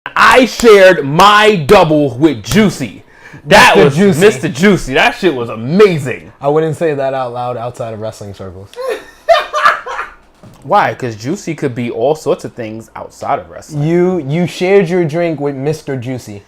I shared my double with Juicy. That was Juicy. Mr. Juicy. That shit was amazing. I wouldn't say that out loud outside of wrestling circles. Why? Because Juicy could be all sorts of things outside of wrestling. You shared your drink with Mr. Juicy.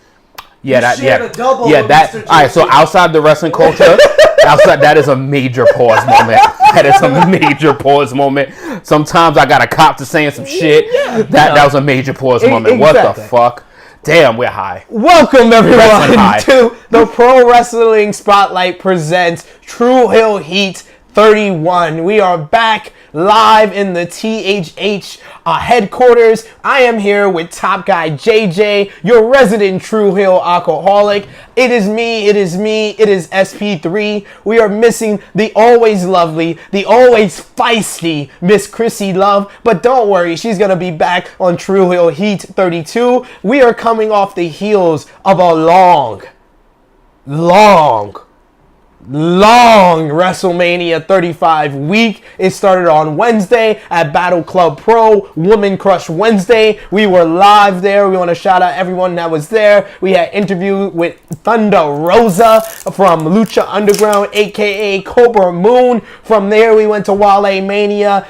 Yeah, a double yeah, with that. Mr. All right, so outside the wrestling culture, that is a major pause moment. That is a major pause moment. Sometimes I got a cop to saying some shit. Yeah. That was a major pause moment. Exactly. What the fuck? Damn, we're high. Welcome everyone high. to the Pro Wrestling Spotlight presents Tru Heel Heat 31. We are back live in the THH headquarters. I am here with top guy JJ, your resident Tru Heel alcoholic. It is me, it is SP3. We are missing the always lovely, the always feisty Miss Chrissy Love, but don't worry, she's gonna be back on Tru Heel Heat 32. We are coming off the heels of a long WrestleMania 35 week. It started on Wednesday at Battle Club Pro, Woman Crush Wednesday. We were live there. We want to shout out everyone that was there. We had interview with Thunder Rosa from Lucha Underground, aka Cobra Moon. From there, we went to Wale Mania.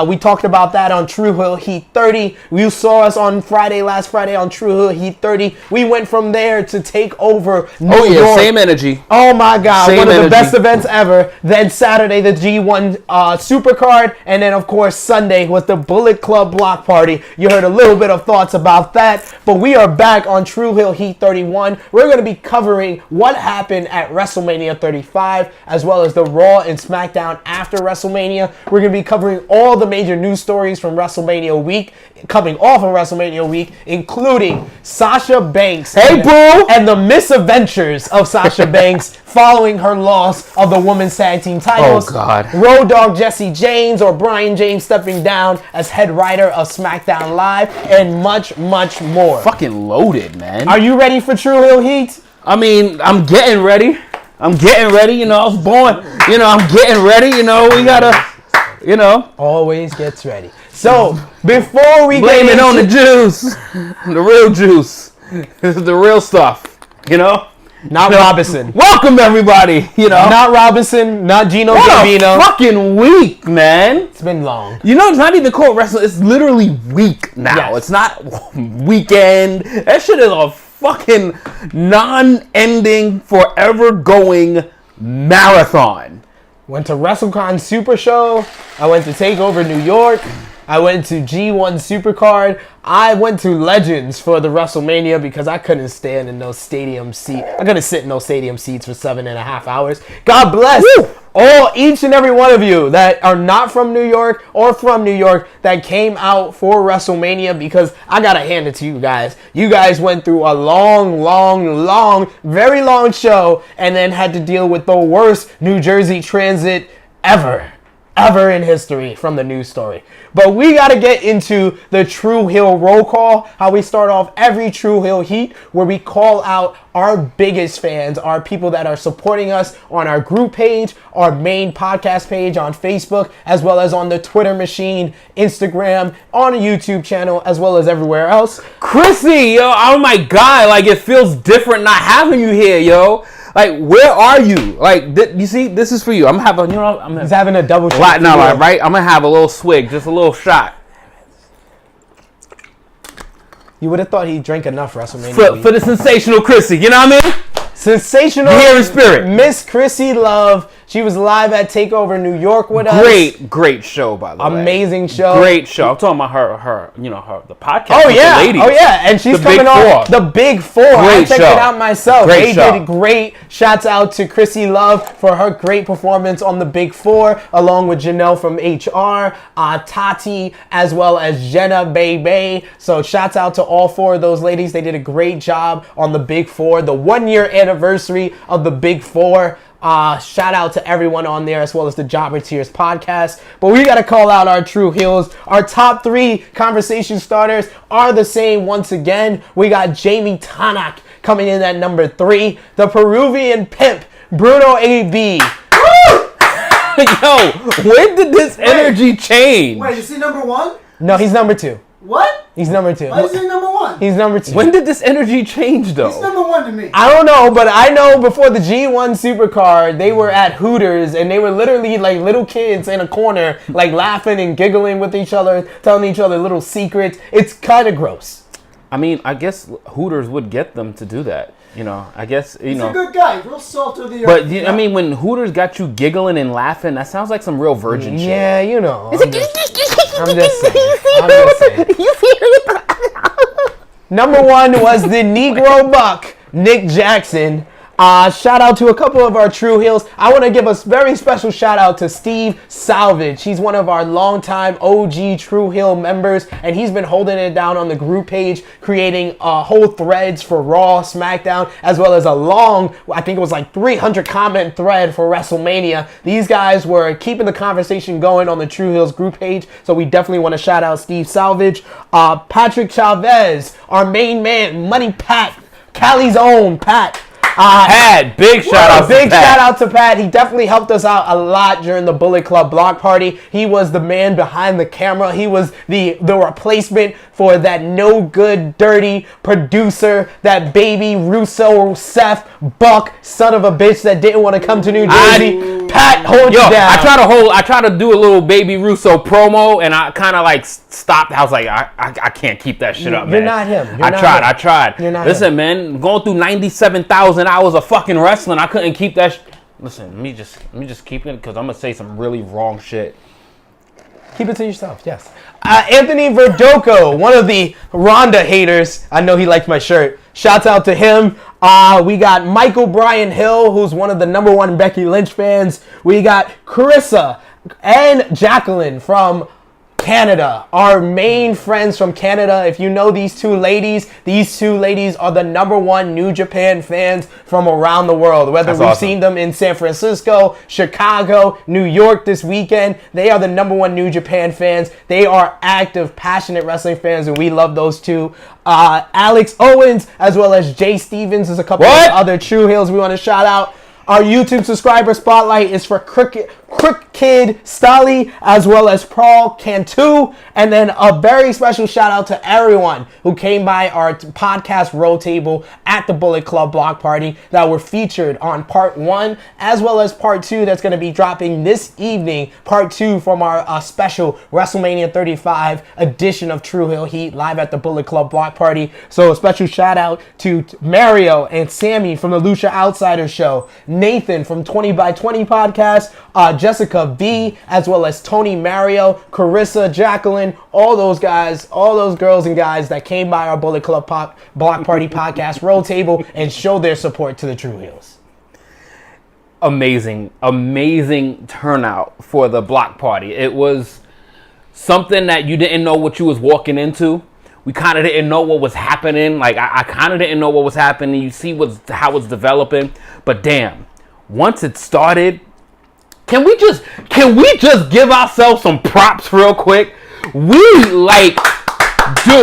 We talked about that on Tru Heel Heat 30. You saw us on last Friday on Tru Heel Heat 30. We went from there to take over New York. Same energy. Oh my God, Same one of the energy. best events ever. Then Saturday, the G1 Supercard. And then, of course, Sunday was the Bullet Club Block Party. You heard a little bit of thoughts about that. But we are back on Tru Heel Heat 31. We're going to be covering what happened at WrestleMania 35, as well as the Raw and SmackDown after WrestleMania. We're going to be covering all the major news stories from WrestleMania week, coming off of WrestleMania week, including Sasha Banks. Hey, boo! And the misadventures of Sasha Banks following her loss of the women's tag team titles. Oh, God. Road Dogg Jesse James or Brian James stepping down as head writer of SmackDown Live, and much, much more. Fucking loaded, man. Are you ready for Tru Heel Heat? I mean, I'm getting ready. You know, I was born. You know, I'm getting ready. You know, we gotta, you know. Always gets ready. So, before we Blame get it into on the juice. The real juice. This is the real stuff. You know? Not Robinson. Welcome, everybody. You know? Not Robinson, not Gino What Gambino. a fucking week, man. It's been long. You know, it's not even called wrestling. It's literally week now. Yes. It's not weekend. That shit is a fucking non-ending, forever-going marathon. Went to WrestleCon Super Show. I went to TakeOver New York. I went to G1 Supercard. I went to Legends for the WrestleMania because I couldn't stand in those stadium seats. I couldn't sit in those stadium seats for 7.5 hours. God bless each and every one of you that are not from New York or from New York that came out for WrestleMania, because I gotta hand it to you guys. You guys went through a very long show and then had to deal with the worst New Jersey transit ever in history from the news story. But we got to get into the Tru Heel roll call, how we start off every Tru Heel Heat, where we call out our biggest fans, our people that are supporting us on our group page, our main podcast page on Facebook, as well as on the Twitter machine, Instagram, on a YouTube channel, as well as everywhere else. Chrissy, yo, oh my God, like, it feels different not having you here, yo. Like, where are you? Like, you see, this is for you. I'm having, He's having a double shot. No, right? I'm gonna have a little swig, just a little shot. You would have thought he drank enough WrestleMania For the sensational Chrissy, you know what I mean? Sensational Here in spirit. Miss Chrissy Love. She was live at TakeOver New York with us. Great show, by the way. Amazing show. Great show. I'm talking about her, the podcast. Oh yeah, the ladies. and she's The coming Big on Four. the Big Four. I checked show. it out myself. Great They show. did great. Shouts out to Chrissy Love for her great performance on the Big Four, along with Janelle from HR, Tati, as well as Jenna Bebe. So shouts out to all four of those ladies. They did a great job on the Big Four, the 1-year anniversary of the Big Four. Shout out to everyone on there, as well as the Jobber Tears podcast. But we got to call out our Tru Heels. Our top 3 conversation starters are the same once again. We got Jamie Tanak coming in at number 3. The Peruvian pimp, Bruno A.B. Yo, when did this energy change? Wait, is he number 1? No, he's number 2. What? He's number 2. Why is he number 1? He's number 2. When did this energy change, though? He's number 1 to me. I don't know, but I know before the G1 Supercard, they were at Hooters, and they were literally like little kids in a corner, like laughing and giggling with each other, telling each other little secrets. It's kind of gross. I mean, I guess Hooters would get them to do that. You know, I guess, you know. He's a good guy. Real salt of the earth. But, I mean, when Hooters got you giggling and laughing, that sounds like some real virgin shit. Yeah, you know. I'm just saying. Number 1 was the Negro Buck, Nick Jackson. Shout out to a couple of our Tru Heels. I want to give a very special shout out to Steve Salvage. He's one of our longtime OG Tru Heel members, and he's been holding it down on the group page, creating whole threads for Raw, SmackDown, as well as a long, I think it was like 300 comment thread for WrestleMania. These guys were keeping the conversation going on the Tru Heels group page, so we definitely want to shout out Steve Salvage. Patrick Chavez, our main man, Money Pat, Cali's own Pat. Big shout out to Pat. Shout out to Pat. He definitely helped us out a lot during the Bullet Club block party. He was the man behind the camera. He was the replacement for that no good, dirty producer, that baby Russo, Seth, Buck, son of a bitch that didn't want to come to New Jersey. Pat, hold you down. I try to do a little baby Russo promo, and I kind of like stopped. I was like, I can't keep that shit up, man. You're not him. I tried. Listen, man, going through 97,000 hours of fucking wrestling, I couldn't keep that. Listen, let me just keep it, because I'm gonna say some really wrong shit. Keep it to yourself, yes. Anthony Verdoco, one of the Ronda haters. I know he liked my shirt. Shouts out to him. We got Michael Bryan Hill, who's one of the number 1 Becky Lynch fans. We got Carissa and Jacqueline from Canada, our main friends from Canada. If you know these two ladies are the number 1 New Japan fans from around the world. Whether we've seen them in San Francisco, Chicago, New York this weekend, they are the number 1 New Japan fans. They are active, passionate wrestling fans, and we love those two. Alex Owens, as well as Jay Stevens, is a couple of other Tru Heels we want to shout out. Our YouTube subscriber spotlight is for Crooked Kid Stolly, as well as Paul Cantu. And then a very special shout out to everyone who came by our podcast row table at the Bullet Club block party that were featured on part 1, as well as part 2 that's going to be dropping this evening. Part 2 from our special WrestleMania 35 edition of Tru Heel Heat live at the Bullet Club block party. So a special shout out to Mario and Sammy from the Lucha Outsider Show, Nathan from 20 by 20 podcast, Jessica V, as well as Tony Mario, Carissa, Jacqueline, all those guys, all those girls and guys that came by our Bullet Club block party podcast roll table and showed their support to the Tru Heels. Amazing turnout for the block party. It was something that you didn't know what you was walking into. We kind of didn't know what was happening. Like, I kind of didn't know what was happening. You see how it's developing. But damn, once it started, can we just give ourselves some props real quick? Dude,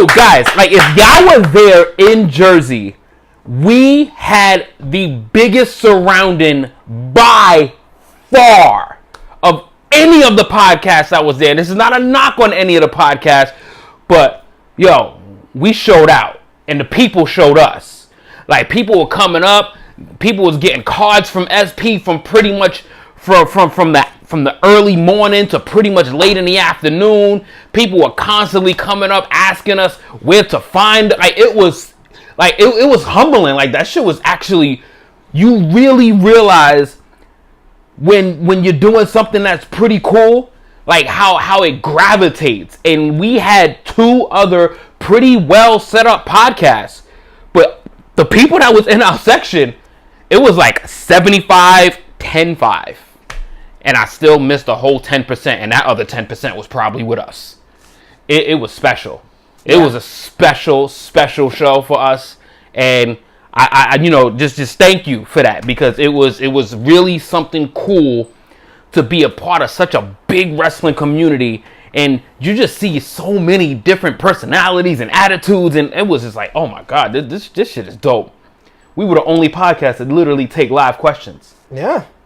guys, like, if y'all were there in Jersey, we had the biggest surrounding by far of any of the podcasts that was there. This is not a knock on any of the podcasts, but yo, we showed out and the people showed us. Like, people were coming up, people was getting cards from SP from pretty much from the early morning to pretty much late in the afternoon. People were constantly coming up asking us where to find. It was humbling. Like, that shit was actually, you really realize when you're doing something that's pretty cool, like how it gravitates. And we had 2 other pretty well set up podcasts, but the people that was in our section, it was like 75-10-5. And I still missed a whole 10%, and that other 10% was probably with us. It was special. It was a special show for us, and I just thank you for that, because it was really something cool to be a part of such a big wrestling community, and you just see so many different personalities and attitudes, and it was just like, oh my God, this shit is dope. We were the only podcast that literally take live questions.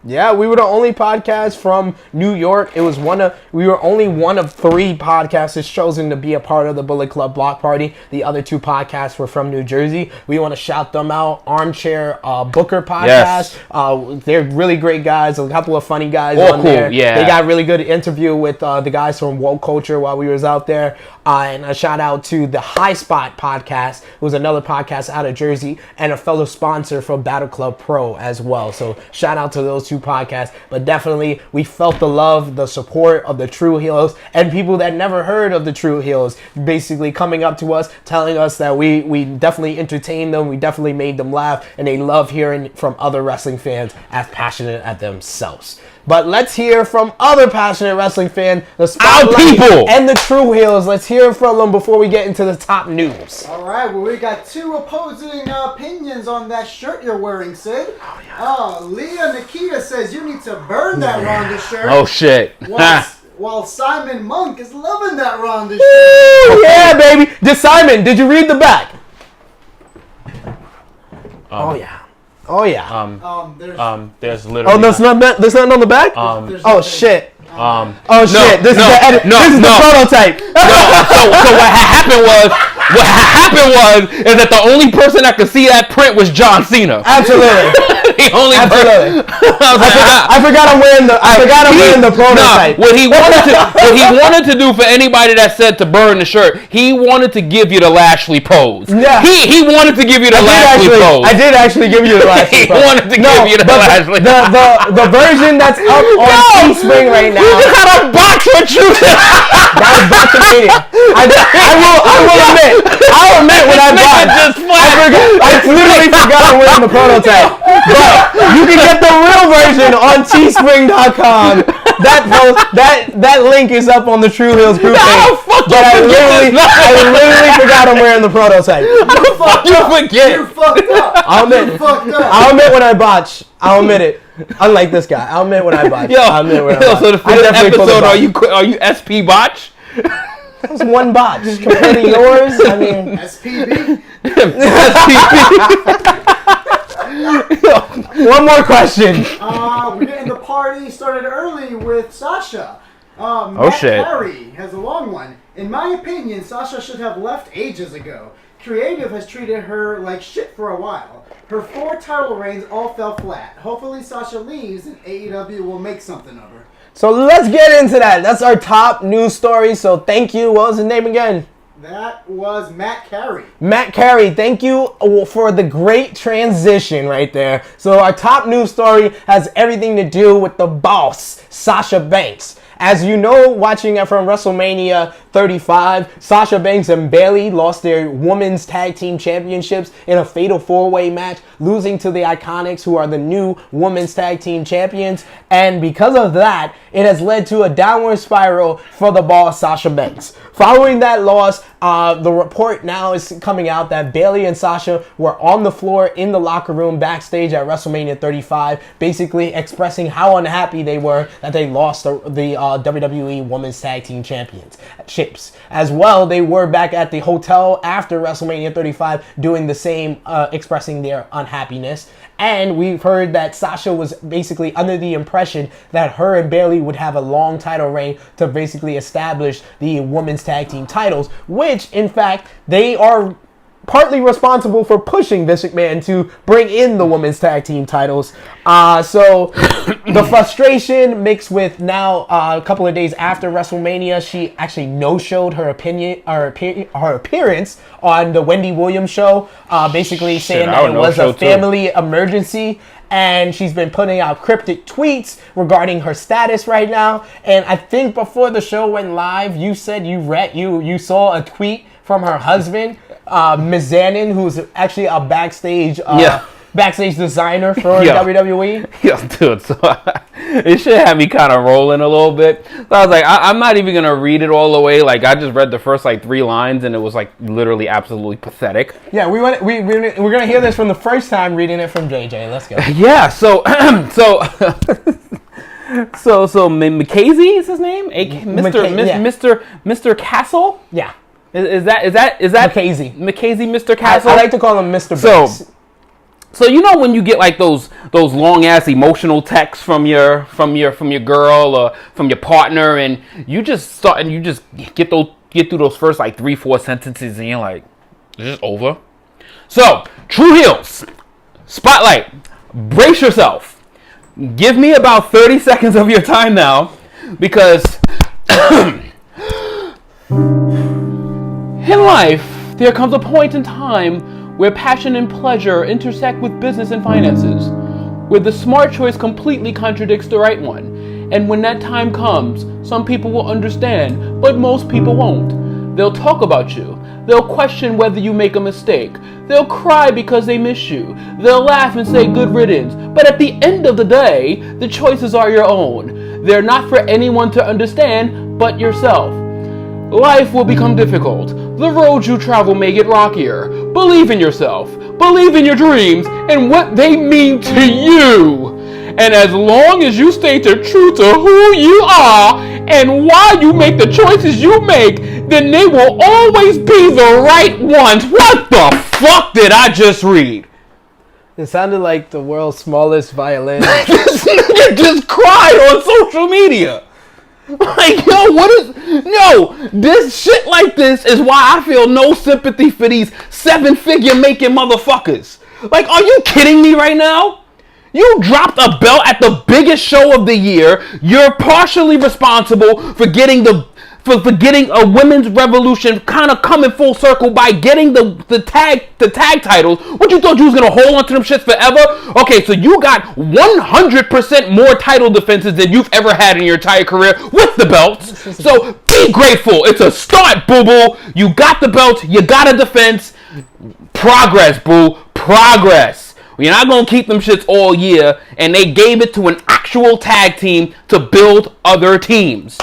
Yeah, we were the only podcast from New York. We were only one of 3 podcasters chosen to be a part of the Bullet Club Block Party. The other 2 podcasts were from New Jersey. We want to shout them out. Armchair Booker podcast. Yes. They're really great guys. A couple of funny guys on there. Yeah. They got a really good interview with the guys from Woke Culture while we was out there. And a shout out to the High Spot podcast, who's another podcast out of Jersey and a fellow sponsor for Battle Club Pro as well. So shout out to those 2 podcasts. But definitely we felt the love, the support of the Tru Heels and people that never heard of the Tru Heels basically coming up to us, telling us that we definitely entertained them, we definitely made them laugh, and they love hearing from other wrestling fans as passionate as themselves. But let's hear from other passionate wrestling fans, the Spotlight people and the Tru Heels. Let's hear from them before we get into the top news. All right, well, we got 2 opposing opinions on that shirt you're wearing, Sid. Leah Nikita says you need to burn that Ronda shirt. Oh, shit. While Simon Monk is loving that Ronda shirt. Ooh, yeah, baby. Simon, did you read the back? Oh, yeah. There's literally. Oh, there's nothing on the back? Shit. This is the edit. This is the prototype. So what happened was that the only person that could see that print was John Cena. Absolutely. The only person. I forgot I'm wearing the prototype. What he wanted to do for anybody that said to burn the shirt, he wanted to give you the Lashley pose. Yeah. He wanted to give you the Lashley pose. I did actually give you the Lashley pose. He wanted to give you the Lashley pose. The version that's up on Teespring right now. You just had a box for truth. That was Botchamania. I'll admit when I literally forgot I'm wearing the prototype. But you can get the real version on teespring.com. That link is up on the Tru Heels group page. But I literally forgot I'm wearing the prototype. You fucked up. I'll admit when I botch. I'll admit it. Unlike this guy, I'll admit when I botch. So the first episode, are you SP botch? That was one botch compared to yours. I mean, SPB. One more question. We're getting the party started early with Sasha. Matt Harry has a long one. In my opinion, Sasha should have left ages ago. Creative has treated her like shit for a while. Her 4 title reigns all fell flat. Hopefully Sasha leaves and AEW will make something of her. So let's get into that. That's our top news story. So thank you. What was his name again? That was Matt Carey. Matt Carey, thank you for the great transition right there. So our top news story has everything to do with the boss, Sasha Banks. As you know, watching it from WrestleMania 35, Sasha Banks and Bayley lost their women's tag team championships in a fatal 4-way match, losing to the Iconics, who are the new women's tag team champions. And because of that, it has led to a downward spiral for the boss, Sasha Banks. Following that loss, the report now is coming out that Bayley and Sasha were on the floor in the locker room backstage at WrestleMania 35, basically expressing how unhappy they were that they lost the WWE Women's Tag Team Championships. As well, they were back at the hotel after WrestleMania 35 doing the same, expressing their unhappiness. And we've heard that Sasha was basically under the impression that her and Bayley would have a long title reign to basically establish the women's tag team titles, which, in fact, they are partly responsible for pushing Vince McMahon to bring in the women's tag team titles. So the frustration mixed with now a couple of days after WrestleMania, she actually no-showed her appearance on the Wendy Williams show, basically saying that it was a family emergency. And she's been putting out cryptic tweets regarding her status right now. And I think before the show went live, you said you saw a tweet from her husband, Ms. Zanin, who's actually a backstage designer for WWE. Yeah, dude, so it should have me kind of rolling a little bit. So I was like, I'm not even going to read it all the way. Like, I just read the first, 3 lines, and it was, literally absolutely pathetic. Yeah, we're going to hear this from the first time reading it from JJ. Let's go. Yeah, so McKazy is his name? Mr. Castle? Yeah. Is that McKazy, Mr. Castle? I like to call him Mr. Banks. So you know when you get like those long ass emotional texts from your girl or from your partner, and you just get through those first like 3-4 sentences, and you're like, is this over? So Tru Heels Spotlight. Brace yourself. Give me about 30 seconds of your time now, because in life there comes a point in time where passion and pleasure intersect with business and finances, where the smart choice completely contradicts the right one. And when that time comes, some people will understand, but most people won't. They'll talk about you. They'll question whether you make a mistake. They'll cry because they miss you. They'll laugh and say good riddance. But at the end of the day, the choices are your own. They're not for anyone to understand but yourself. Life will become difficult. The road you travel may get rockier. Believe in yourself. Believe in your dreams and what they mean to you. And as long as you stay true to who you are and why you make the choices you make, then they will always be the right ones. What the fuck did I just read? It sounded like the world's smallest violin. This nigga just cried on social media. Like, this shit like this is why I feel no sympathy for these 7-figure making motherfuckers. Like, are you kidding me right now? You dropped a belt at the biggest show of the year. You're partially responsible for getting getting a women's revolution kind of coming full circle by getting the tag titles. What, you thought you was gonna hold on to them shits forever? Okay, so you got 100% more title defenses than you've ever had in your entire career with the belts. So be grateful. It's a start, boo-boo. You got the belt. You got a defense. Progress, boo. Progress. You're not gonna keep them shits all year, and they gave it to an actual tag team to build other teams.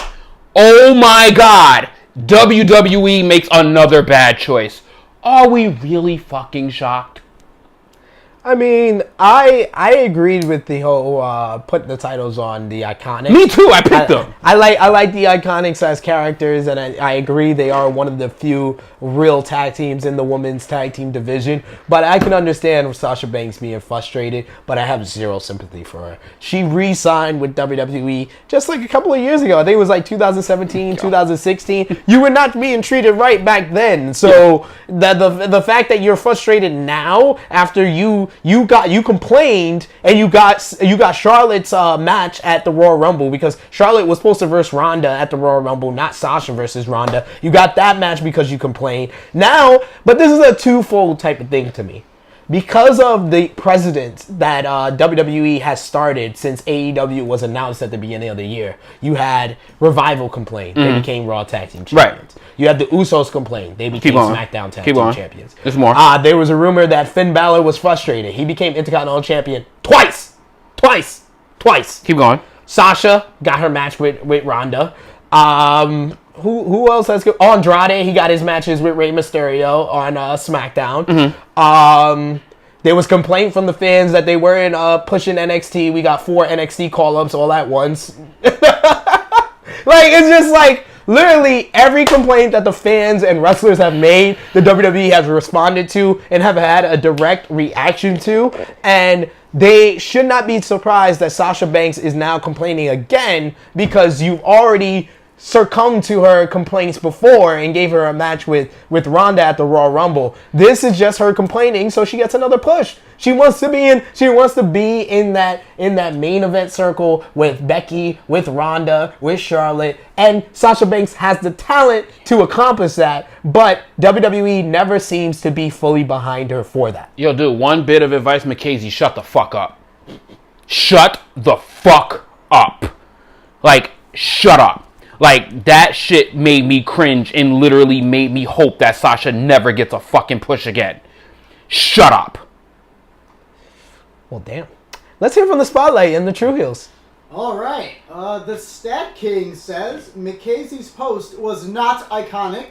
Oh my God, WWE makes another bad choice. Are we really fucking shocked? I mean, I agreed with the whole putting the titles on the Iconics. Me too, I picked them. I like the Iconics as characters, and I agree they are one of the few real tag teams in the women's tag team division. But I can understand Sasha Banks being frustrated, but I have zero sympathy for her. She re-signed with WWE just like a couple of years ago. I think it was like 2017, 2016. You were not being treated right back then. So the fact that you're frustrated now after you complained and you got Charlotte's match at the Royal Rumble, because Charlotte was supposed to verse Ronda at the Royal Rumble, not Sasha versus Ronda. You got that match because you complained. Now, but this is a twofold type of thing to me. Because of the precedent that WWE has started since AEW was announced at the beginning of the year, you had Revival complain. They became Raw Tag Team Champions. Right. You had the Usos complain. They became SmackDown Tag Team Champions. There's more. There was a rumor that Finn Balor was frustrated. He became Intercontinental Champion twice. Keep going. Sasha got her match with Ronda. Who else has good? Andrade, he got his matches with Rey Mysterio on SmackDown. Mm-hmm. There was complaint from the fans that they weren't pushing NXT. We got 4 NXT call-ups all at once. Like, it's just like, literally every complaint that the fans and wrestlers have made, the WWE has responded to and have had a direct reaction to. And they should not be surprised that Sasha Banks is now complaining again, because you've already succumbed to her complaints before and gave her a match with Ronda at the Royal Rumble. This is just her complaining, so she gets another push. She wants to be in that main event circle with Becky, with Ronda, with Charlotte, and Sasha Banks has the talent to accomplish that, but WWE never seems to be fully behind her for that. Yo, dude, one bit of advice, Mackenzie, shut the fuck up. Shut the fuck up. Like, shut up. Like, that shit made me cringe and literally made me hope that Sasha never gets a fucking push again. Shut up. Well, damn. Let's hear from the Spotlight and the Tru Heels. All right. The Stat King says Mackenzie's post was not iconic.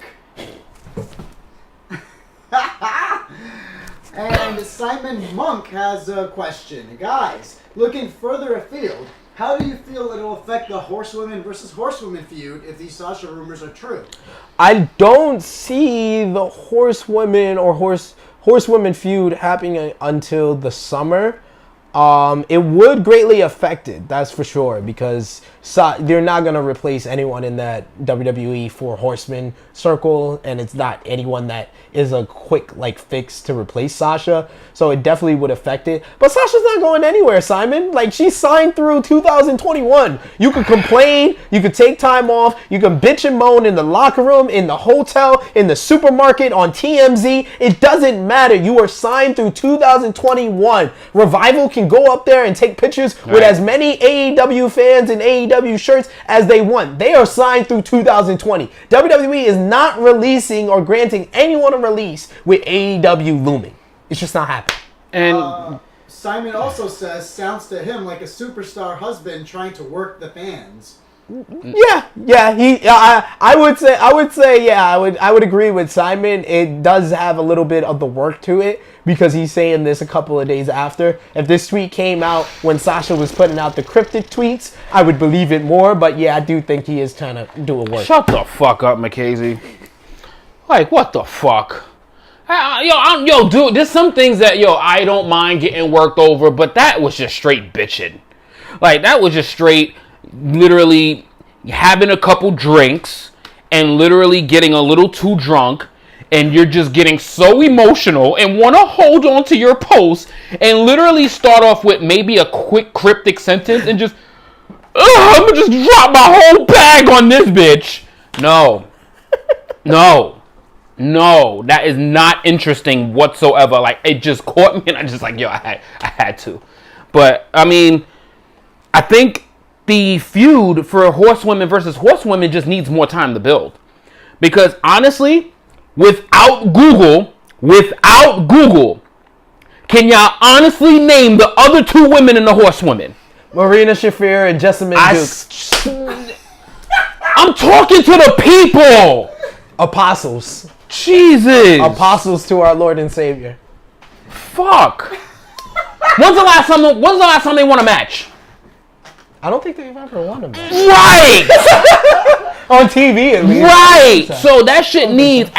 And Simon Monk has a question. Guys, looking further afield, how do you feel it'll affect the horsewomen versus horsewomen feud if these Sasha rumors are true? I don't see the horsewomen or horsewomen feud happening until the summer, it would greatly affect it. That's for sure, because they're not gonna replace anyone in that WWE Four Horsemen circle, and it's not anyone that is a quick fix to replace Sasha. So it definitely would affect it. But Sasha's not going anywhere, Simon. She's signed through 2021. You could complain, you could take time off, you can bitch and moan in the locker room, in the hotel, in the supermarket, on TMZ. It doesn't matter. You are signed through 2021. Revival can go up there and take pictures with as many AEW fans and AEW shirts as they want. They are signed through 2020. WWE is not releasing or granting anyone a release with AEW looming. It's just not happening. And Simon also says, sounds to him like a superstar husband trying to work the fans. Yeah. I would agree with Simon. It does have a little bit of the work to it, because he's saying this a couple of days after. If this tweet came out when Sasha was putting out the cryptic tweets, I would believe it more. But yeah, I do think he is trying to do a work. shut the fuck up, Mackenzie. What the fuck? Dude, there's some things that, I don't mind getting worked over, but that was just straight bitching. That was just straight, literally having a couple drinks and literally getting a little too drunk, and you're just getting so emotional and want to hold on to your post and literally start off with maybe a quick cryptic sentence and just, I'm gonna just drop my whole bag on this bitch. No, that is not interesting whatsoever. It just caught me, and I just I had to. But I mean, I think the feud for horsewomen versus horsewomen just needs more time to build, because honestly, without Google, can y'all honestly name the other two women in the horsewomen? Marina Shafir and Jessamine Duke. I'm talking to the people. Apostles. Jesus. Apostles to our Lord and Savior. Fuck. When's the last time they won a match? I don't think they've ever won a match. Right. On TV at least. Right. So that shit needs,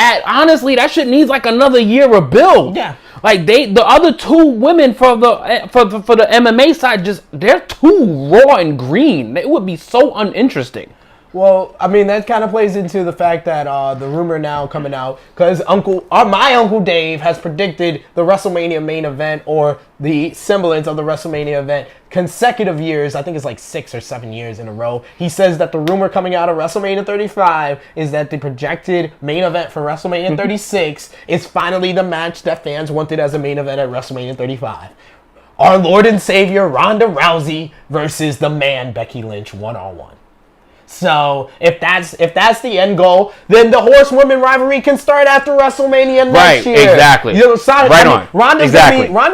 another year of build. Yeah. The other two women for the MMA side, they're too raw and green. It would be so uninteresting. Well, I mean, that kind of plays into the fact that the rumor now coming out, because my Uncle Dave has predicted the WrestleMania main event, or the semblance of the WrestleMania event, consecutive years. I think it's 6 or 7 years in a row. He says that the rumor coming out of WrestleMania 35 is that the projected main event for WrestleMania 36 is finally the match that fans wanted as a main event at WrestleMania 35. Our Lord and Savior Ronda Rousey versus the man Becky Lynch one-on-one. So if that's the end goal, then the horsewoman rivalry can start after WrestleMania next year. Right, exactly. Ronda's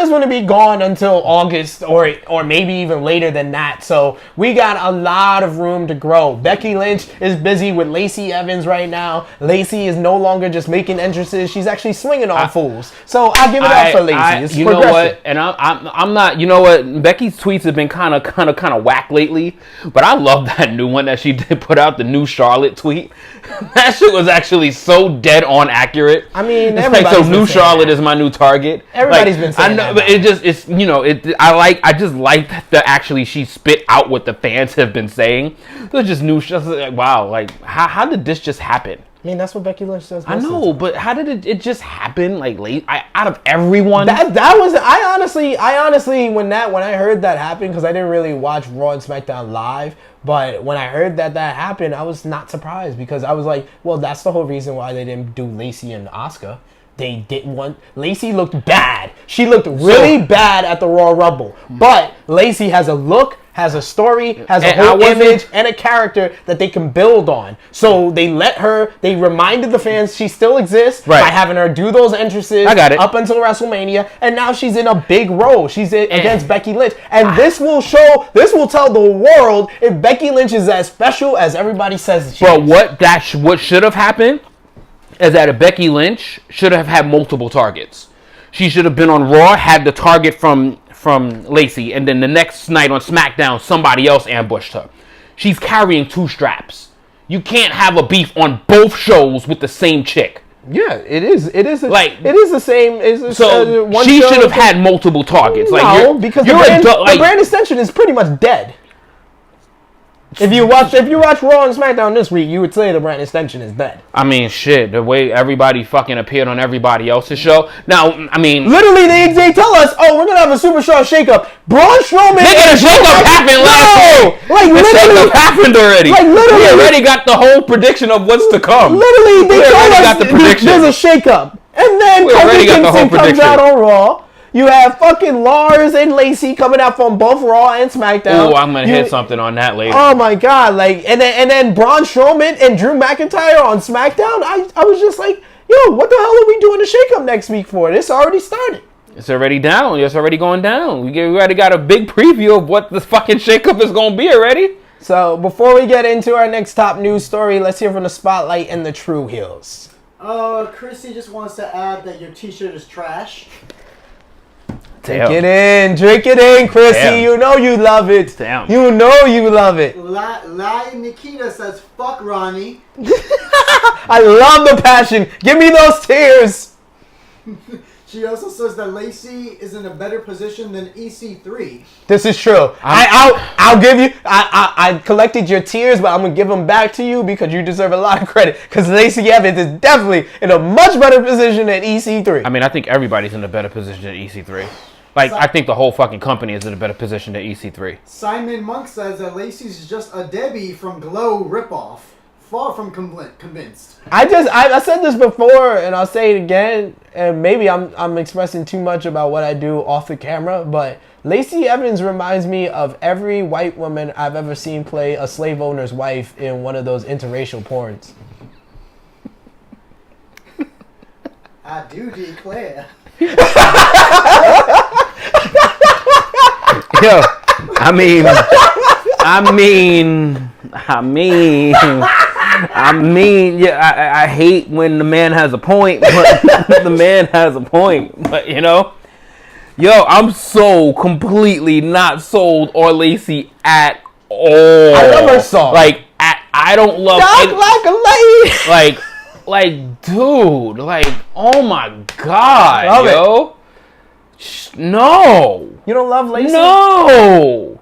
going to be gone until August or maybe even later than that. So we got a lot of room to grow. Becky Lynch is busy with Lacey Evans right now. Lacey is no longer just making entrances; she's actually swinging on fools. So I give it up for Lacey. It's you know what? And I'm not. You know what? Becky's tweets have been kind of whack lately, but I love that new one that she did put out, the new Charlotte tweet. That shit was actually so dead on accurate. I mean, so new Charlotte is my new target. Everybody's been saying that. But I just like that actually she spit out what the fans have been saying. It was just new. Wow, how did this just happen? I mean, that's what Becky Lynch does. I know, but how did it just happen? Late, out of everyone. That was. I honestly, when I heard that happen, because I didn't really watch Raw and SmackDown live, but when I heard that happened, I was not surprised, because I was like, well, that's the whole reason why they didn't do Lacey and Asuka. They didn't want... Lacey looked bad. She looked really bad at the Royal Rumble. But Lacey has a look, has a story, has a whole image, and a character that they can build on. So they reminded the fans she still exists by having her do those entrances up until WrestleMania. And now she's in a big role. She's against Becky Lynch. And this will tell the world if Becky Lynch is as special as everybody says she is. What should have happened is that Becky Lynch should have had multiple targets. She should have been on Raw, had the target from Lacey, and then the next night on SmackDown, somebody else ambushed her. She's carrying two straps. You can't have a beef on both shows with the same chick. Yeah, it is. It is Like, it is the same. She should have had multiple targets. No, because the brand extension is pretty much dead. If you watch Raw and SmackDown this week, you would say the brand extension is dead. I mean, shit, the way everybody fucking appeared on everybody else's show. Now, I mean, literally, they tell us, oh, we're gonna have a superstar shakeup. Braun Strowman. Nigga, the shakeup happened last week. Like the shakeup happened already. Like literally, we already got the whole prediction of what's to come. Literally, they told us the prediction. There's a shakeup, and then Kofi Kingston comes out on Raw. You have fucking Lars and Lacey coming out from both Raw and SmackDown. Oh, I'm gonna hit something on that later. Oh my god! Like, and then Braun Strowman and Drew McIntyre on SmackDown. I was just like, yo, what the hell are we doing a shakeup next week for? This already started. It's already down. It's already going down. We already got a big preview of what the fucking shakeup is gonna be already. So before we get into our next top news story, let's hear from the Spotlight and the Tru Heels. Chrissy just wants to add that your T-shirt is trash. Drink it in, Chrissy. Damn. You know you love it. Damn. You know you love it. Lai Nikita says, fuck Ronnie. I love the passion. Give me those tears. She also says that Lacey is in a better position than EC3. This is true. I'll give you. I collected your tears, but I'm gonna give them back to you because you deserve a lot of credit. Because Lacey Evans is definitely in a much better position than EC3. I mean, I think everybody's in a better position than EC3. Like, I think the whole fucking company is in a better position than EC3. Simon Monk says that Lacey's just a Debbie from Glow ripoff. Far from convinced. I said this before, and I'll say it again. And maybe I'm expressing too much about what I do off the camera, but Lacey Evans reminds me of every white woman I've ever seen play a slave owner's wife in one of those interracial porns. I do declare. Yo, I mean, yeah, I hate when the man has a point, but the man has a point. But, you know, yo, I'm so completely not sold on Lacey at all. I love her song. Like, I don't love it. Like a lady. Like, dude, like, oh my God, love yo. No. You don't love Lacey? No.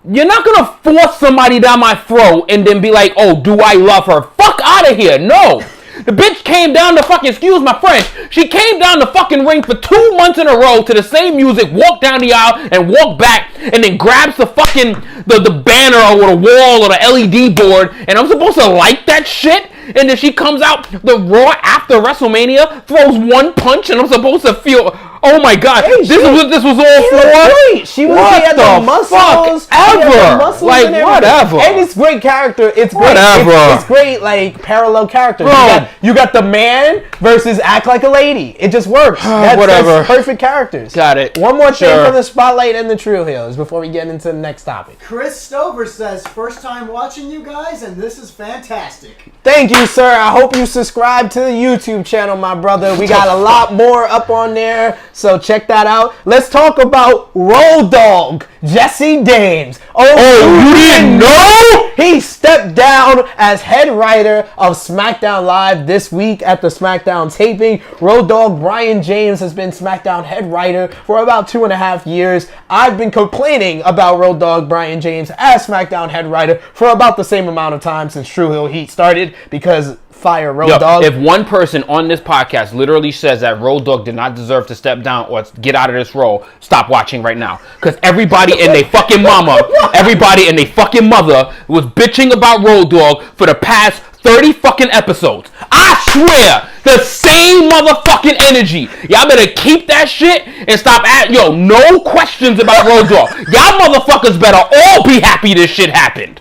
You're not going to force somebody down my throat and then be like, oh, do I love her? Fuck out of here. No. The bitch came down to fucking, excuse my French, she came down the fucking ring for 2 months in a row to the same music, walked down the aisle and walked back, and then grabs the fucking, the banner or the wall or the LED board, and I'm supposed to like that shit? And then she comes out the Raw after WrestleMania, throws one punch, and I'm supposed to feel, oh my God, hey, this is what this was all for? She had the muscles. Ever. Like, whatever. And it's great character. It's great. Whatever. It's great, like, parallel character. Bro. You got the man versus act like a lady. It just works. That's perfect characters. Got it. One more thing from the Spotlight and the Tru Heels before we get into the next topic. Chris Stover says, first time watching you guys, and this is fantastic. Thank you, sir. I hope you subscribe to the YouTube channel, my brother. We got a lot more up on there, so check that out. Let's talk about Road Dogg, Jesse Dames. Oh, you didn't know? He stepped down as head writer of SmackDown Live this week at the SmackDown taping. Road Dogg Brian James has been SmackDown head writer for about 2.5 years. I've been complaining about Road Dogg Brian James as SmackDown head writer for about the same amount of time since Tru Heel Heat started, because fire Road Dogg. If one person on this podcast literally says that Road Dogg did not deserve to step down or get out of this role, stop watching right now. Because everybody and they fucking mama, everybody and they fucking mother was bitching about Road Dogg for the past 30 fucking episodes. I swear, the same motherfucking energy. Y'all better keep that shit and stop no questions about Road Dogg. Y'all motherfuckers better all be happy this shit happened.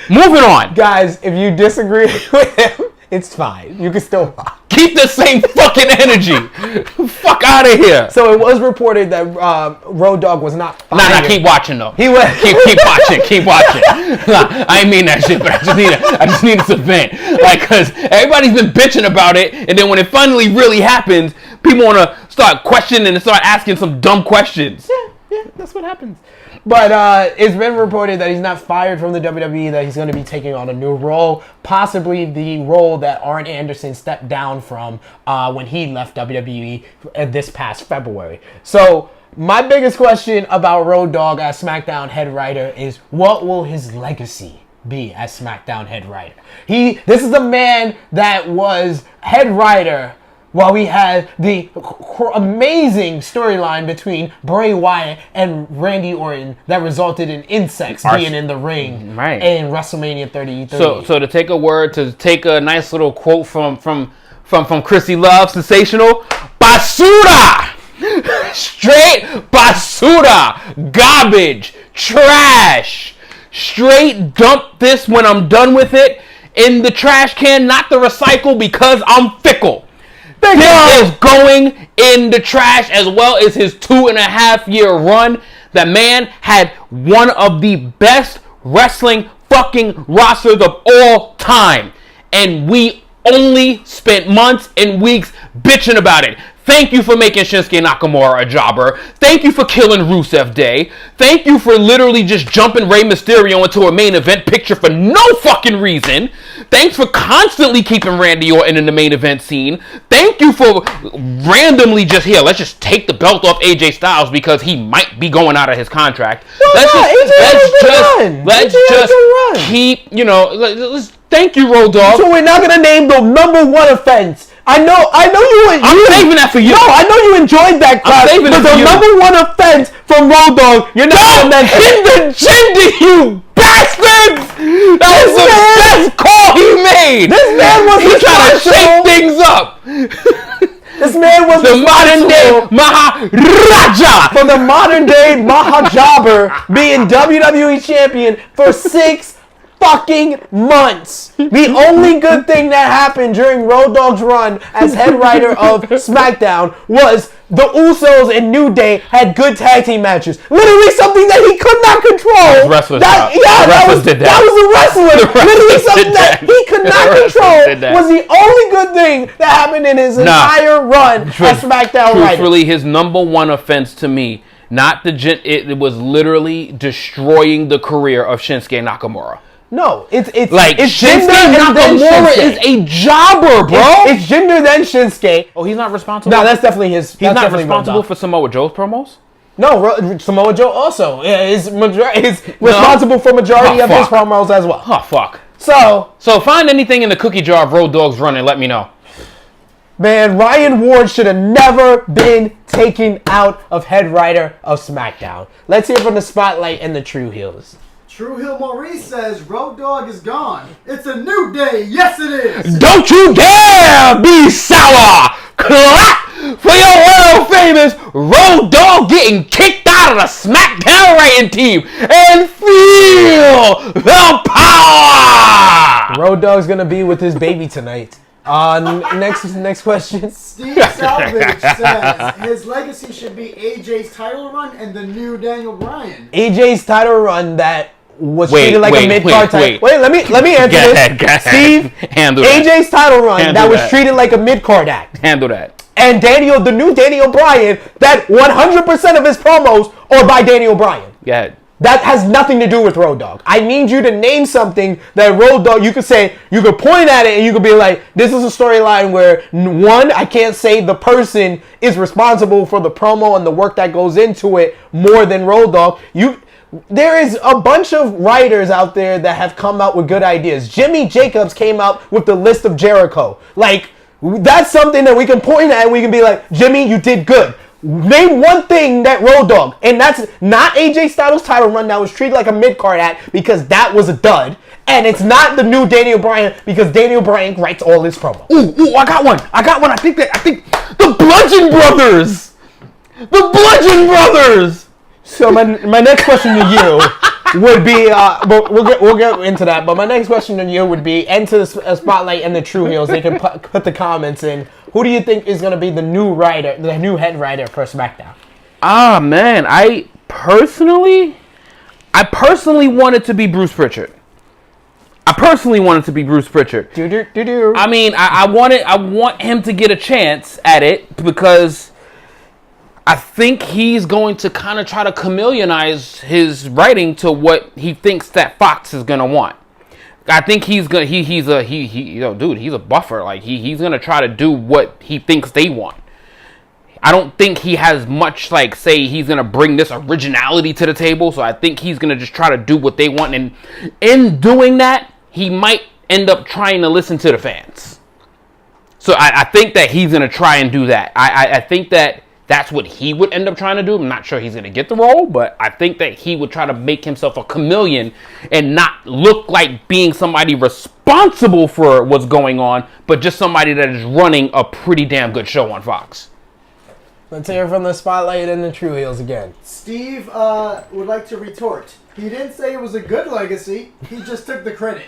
Moving on. Guys, if you disagree with him, it's fine. You can still watch. Keep the same fucking energy. Fuck out of here. So it was reported that Road Dogg was not fired. Nah, keep watching though. He was. Keep watching. Nah, I ain't mean that shit, but I just need to vent. Like, cause everybody's been bitching about it, and then when it finally really happens, people wanna start questioning and start asking some dumb questions. Yeah, that's what happens. But it's been reported that he's not fired from the WWE, that he's going to be taking on a new role, possibly the role that Arn Anderson stepped down from when he left WWE this past February. So my biggest question about Road Dogg as SmackDown head writer is, what will his legacy be as SmackDown head writer? This is the man that was head writer while we had the amazing storyline between Bray Wyatt and Randy Orton that resulted in insects being in the ring in WrestleMania 33. So to take a nice little quote from Chrissy Love, sensational, basura! Straight basura! Garbage! Trash! Straight dump this when I'm done with it in the trash can, not the recycle, because I'm fickle. This is going in the trash, as well as his 2.5-year run. The man had one of the best wrestling fucking rosters of all time. And we only spent months and weeks bitching about it. Thank you for making Shinsuke Nakamura a jobber. Thank you for killing Rusev Day. Thank you for literally just jumping Rey Mysterio into a main event picture for no fucking reason. Thanks for constantly keeping Randy Orton in the main event scene. Thank you for randomly just here, let's just take the belt off AJ Styles because he might be going out of his contract. Let's just keep, let's thank you, Road Dogg. So we're not gonna name the number one offense. I know you. I'm saving that for you. No, I know you enjoyed that class. But the number one offense from Road Dogg, you're not gonna mention. Don't hit the gender, you bastards! That was the best call he made. This man was trying to shake things up. This man was the modern day Maharaja. For the modern day Mahajobber being WWE champion for 6 fucking months. The only good thing that happened during Road Dogg's run as head writer of SmackDown was the Usos and New Day had good tag team matches. Literally something that he could not control. That was a wrestler. Literally something that he could not control was the only good thing that happened in his entire run as SmackDown writer. Truthfully, his number one offense to me, it was literally destroying the career of Shinsuke Nakamura. No, it's Shinsuke Nakamura is a jobber, bro. It's Jinder then Shinsuke. Oh, he's not responsible. No, that's definitely his. He's not responsible for Samoa Joe's promos. No, Samoa Joe also is responsible for majority of his promos as well. Oh fuck. So find anything in the cookie jar of Road Dogg's run and let me know. Man, Ryan Ward should have never been taken out of head writer of SmackDown. Let's hear from the Spotlight and the Tru Heels. Tru Heel Maurice says, Road Dogg is gone. It's a new day. Yes, it is. Don't you dare be sour. Clap for your world famous Road Dogg getting kicked out of the SmackDown writing team and feel the power. Road Dogg's going to be with his baby tonight. Next question. Steve Salvage says his legacy should be AJ's title run and the new Daniel Bryan. AJ's title run that was treated like a mid-card title. Wait, let me answer this. Steve, handle AJ's title run that was treated like a mid-card act. Handle that. And the new Daniel Bryan, that 100% of his promos are by Daniel Bryan. Go ahead. That has nothing to do with Road Dogg. I need you to name something that Road Dogg, you could point at it and you could be like, this is a storyline where, one, I can't say the person is responsible for the promo and the work that goes into it more than Road Dogg. There is a bunch of writers out there that have come out with good ideas. Jimmy Jacobs came out with the list of Jericho. Like, that's something that we can point at and we can be like, Jimmy, you did good. Name one thing that Road Dogg, and that's not AJ Styles' title run that was treated like a mid-card act because that was a dud. And it's not the new Daniel Bryan because Daniel Bryan writes all his promos. Ooh, I got one. I think the Bludgeon Brothers. The Bludgeon Brothers. So my next question to you would be, but we'll get into that. But my next question to you would be, enter the Spotlight and the Tru Heels. They can put the comments in. Who do you think is going to be the new head writer for SmackDown? Ah, man, I personally want it to be Bruce Pritchard. I mean, I want him to get a chance at it because I think he's going to kind of try to chameleonize his writing to what he thinks that Fox is gonna want. I think he's gonna he's a buffer. Like he's gonna try to do what he thinks they want. I don't think he has much like say he's gonna bring this originality to the table. So I think he's gonna just try to do what they want, and in doing that, he might end up trying to listen to the fans. So I think that he's gonna try and do that. I think that that's what he would end up trying to do. I'm not sure he's going to get the role, but I think that he would try to make himself a chameleon and not look like being somebody responsible for what's going on, but just somebody that is running a pretty damn good show on Fox. Let's hear from the Spotlight and the Tru Heels again. Steve would like to retort. He didn't say it was a good legacy. He just took the credit.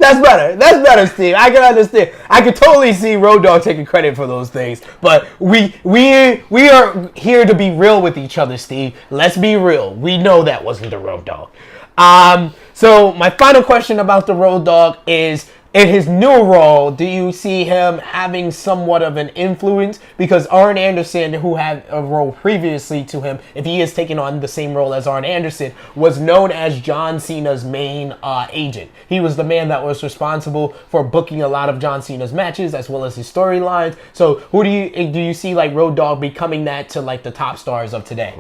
That's better. That's better, Steve. I can understand. I can totally see Road Dogg taking credit for those things. But we are here to be real with each other, Steve. Let's be real. We know that wasn't the Road Dogg. So my final question about the Road Dogg is, in his new role, do you see him having somewhat of an influence? Because Arn Anderson, who had a role previously to him, if he is taking on the same role as Arn Anderson, was known as John Cena's main agent. He was the man that was responsible for booking a lot of John Cena's matches as well as his storylines. So who do you see like Road Dogg becoming that to like the top stars of today?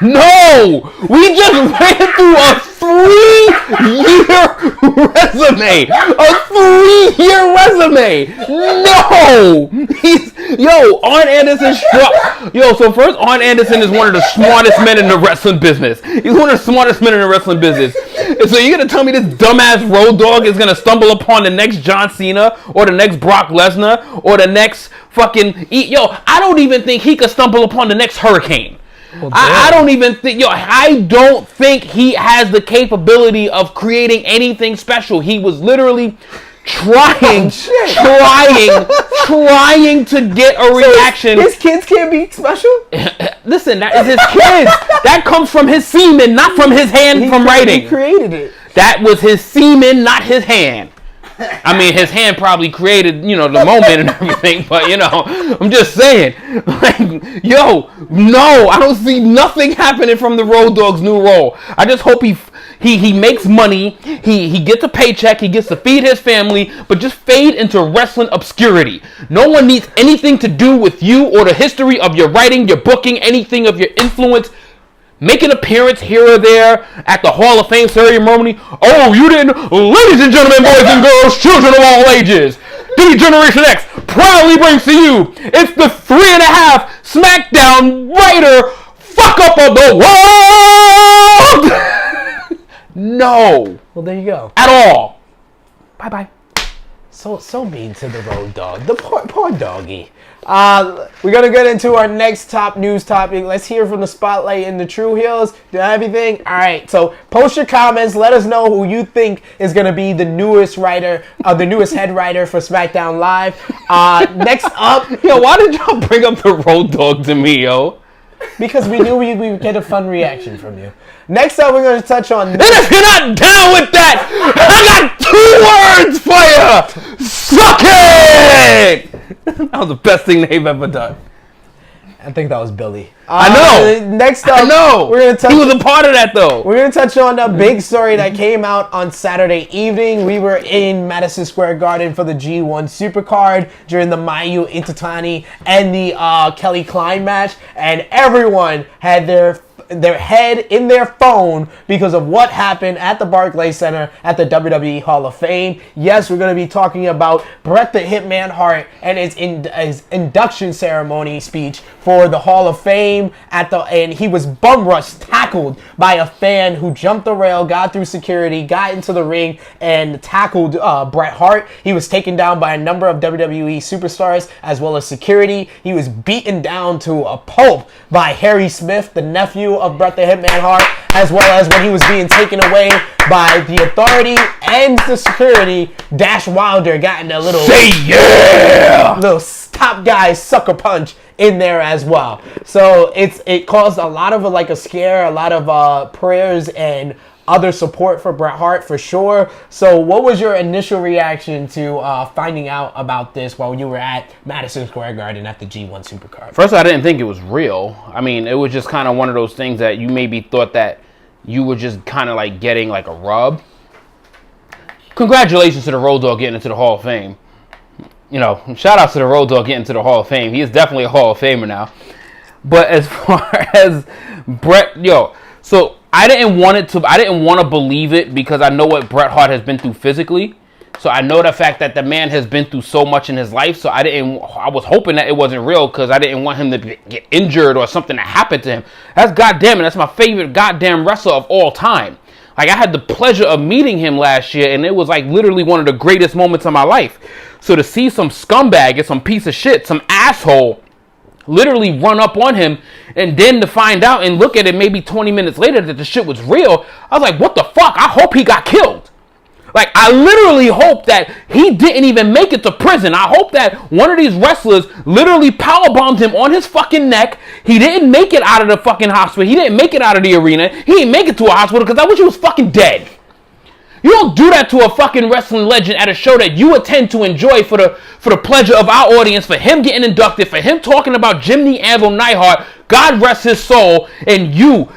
No! We just ran through a 3-year resume! A 3-year resume! No! Arn Anderson so first, Arn Anderson is one of the smartest men in the wrestling business. He's one of the smartest men in the wrestling business. And so you're gonna tell me this dumbass Road Dogg is gonna stumble upon the next John Cena, or the next Brock Lesnar, or the next fucking... I don't even think he could stumble upon the next Hurricane. Well, I don't even think, I don't think he has the capability of creating anything special. He was literally trying to get a reaction. His kids can't be special? Listen, that is his kids. That comes from his semen, not from his hand from writing. He created it. That was his semen, not his hand. I mean, his hand probably created, the moment and everything, but, I'm just saying, no, I don't see nothing happening from the Road Dogg's new role. I just hope he makes money, he gets a paycheck, he gets to feed his family, but just fade into wrestling obscurity. No one needs anything to do with you or the history of your writing, your booking, anything of your influence. Make an appearance here or there at the Hall of Fame ceremony. Oh, you didn't? Ladies and gentlemen, boys and girls, children of all ages, the Generation X proudly brings to you, it's the 3.5 SmackDown writer fuck up of the world! No. Well, there you go. At all. Bye-bye. So mean to the Road Dogg. The poor doggy. We're going to get into our next top news topic. Let's hear from the Spotlight and the Tru Heels. Do everything? All right. So post your comments. Let us know who you think is going to be the newest writer, the newest head writer for SmackDown Live. Next up. Why did y'all bring up the Road Dogg to me, yo? Because we knew we would get a fun reaction from you. Next up, we're going to touch on... And if you're not down with that, I got 2 words for you! Suck it! That was the best thing they've ever done. I think that was Billy. I know. Next up, I know. We're gonna touch, he was a part of that, though. We're going to touch on a big story that came out on Saturday evening. We were in Madison Square Garden for the G1 Supercard during the Mayu Itatani and the Kelly Klein match, and everyone had their head in their phone because of what happened at the Barclays Center at the WWE Hall of Fame. Yes, we're going to be talking about Bret the Hitman Hart and his induction ceremony speech for the Hall of Fame and he was bum rushed, tackled by a fan who jumped the rail, got through security, got into the ring, and tackled Bret Hart. He was taken down by a number of WWE superstars as well as security. He was beaten down to a pulp by Harry Smith, the nephew of Bret the Hitman Hart, as well as when he was being taken away by the Authority and the security. Dash Wilder got in a little top guy sucker punch in there as well. So it caused a lot of a scare, a lot of prayers and other support for Bret Hart for sure. So what was your initial reaction to finding out about this while you were at Madison Square Garden at the G1 Supercard? First, I didn't think it was real. I mean, it was just kind of one of those things that you maybe thought that you were just kind of like getting like a rub. Congratulations to the Road Dogg getting into the Hall of Fame. You know, shout out to the Road Dogg getting into the Hall of Fame. He is definitely a Hall of Famer now. But as far as Bret, so I didn't want to believe it because I know what Bret Hart has been through physically. So I know the fact that the man has been through so much in his life. So I was hoping that it wasn't real because I didn't want him to get injured or something to happen to him. That's goddamn it. That's my favorite goddamn wrestler of all time. Like, I had the pleasure of meeting him last year, and it was like literally one of the greatest moments of my life. So to see some scumbag and some piece of shit, some asshole, literally run up on him, and then to find out and look at it maybe 20 minutes later that the shit was real, I was like, what the fuck? I hope he got killed. Like, I literally hope that he didn't even make it to prison. I hope that one of these wrestlers literally powerbombed him on his fucking neck. He didn't make it out of the fucking hospital. He didn't make it out of the arena. He didn't make it to a hospital because I wish he was fucking dead. You don't do that to a fucking wrestling legend at a show that you attend to enjoy for the pleasure of our audience, for him getting inducted, for him talking about Jimmy Anvil Neidhart, God rest his soul, and you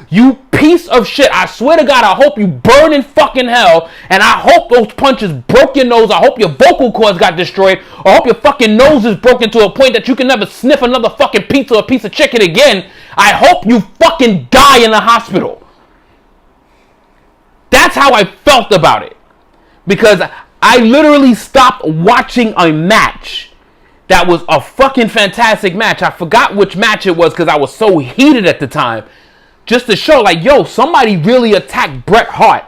piece of shit. I swear to God, I hope you burn in fucking hell, and I hope those punches broke your nose. I hope your vocal cords got destroyed. I hope your fucking nose is broken to a point that you can never sniff another fucking pizza or piece of chicken again. I hope you fucking die in the hospital. That's how I felt about it. Because I literally stopped watching a match that was a fucking fantastic match. I forgot which match it was because I was so heated at the time. Just to show, like, yo, somebody really attacked Bret Hart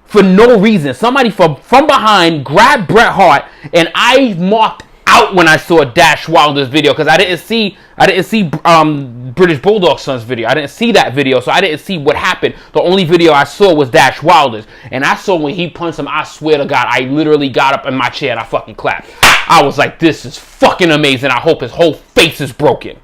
for no reason. Somebody from behind grabbed Bret Hart, and I marked out when I saw Dash Wilder's video because I didn't see British Bulldog Son's video. I didn't see that video, so I didn't see what happened. The only video I saw was Dash Wilder's, and I saw when he punched him. I swear to God, I literally got up in my chair and I fucking clapped. I was like, this is fucking amazing. I hope his whole face is broken.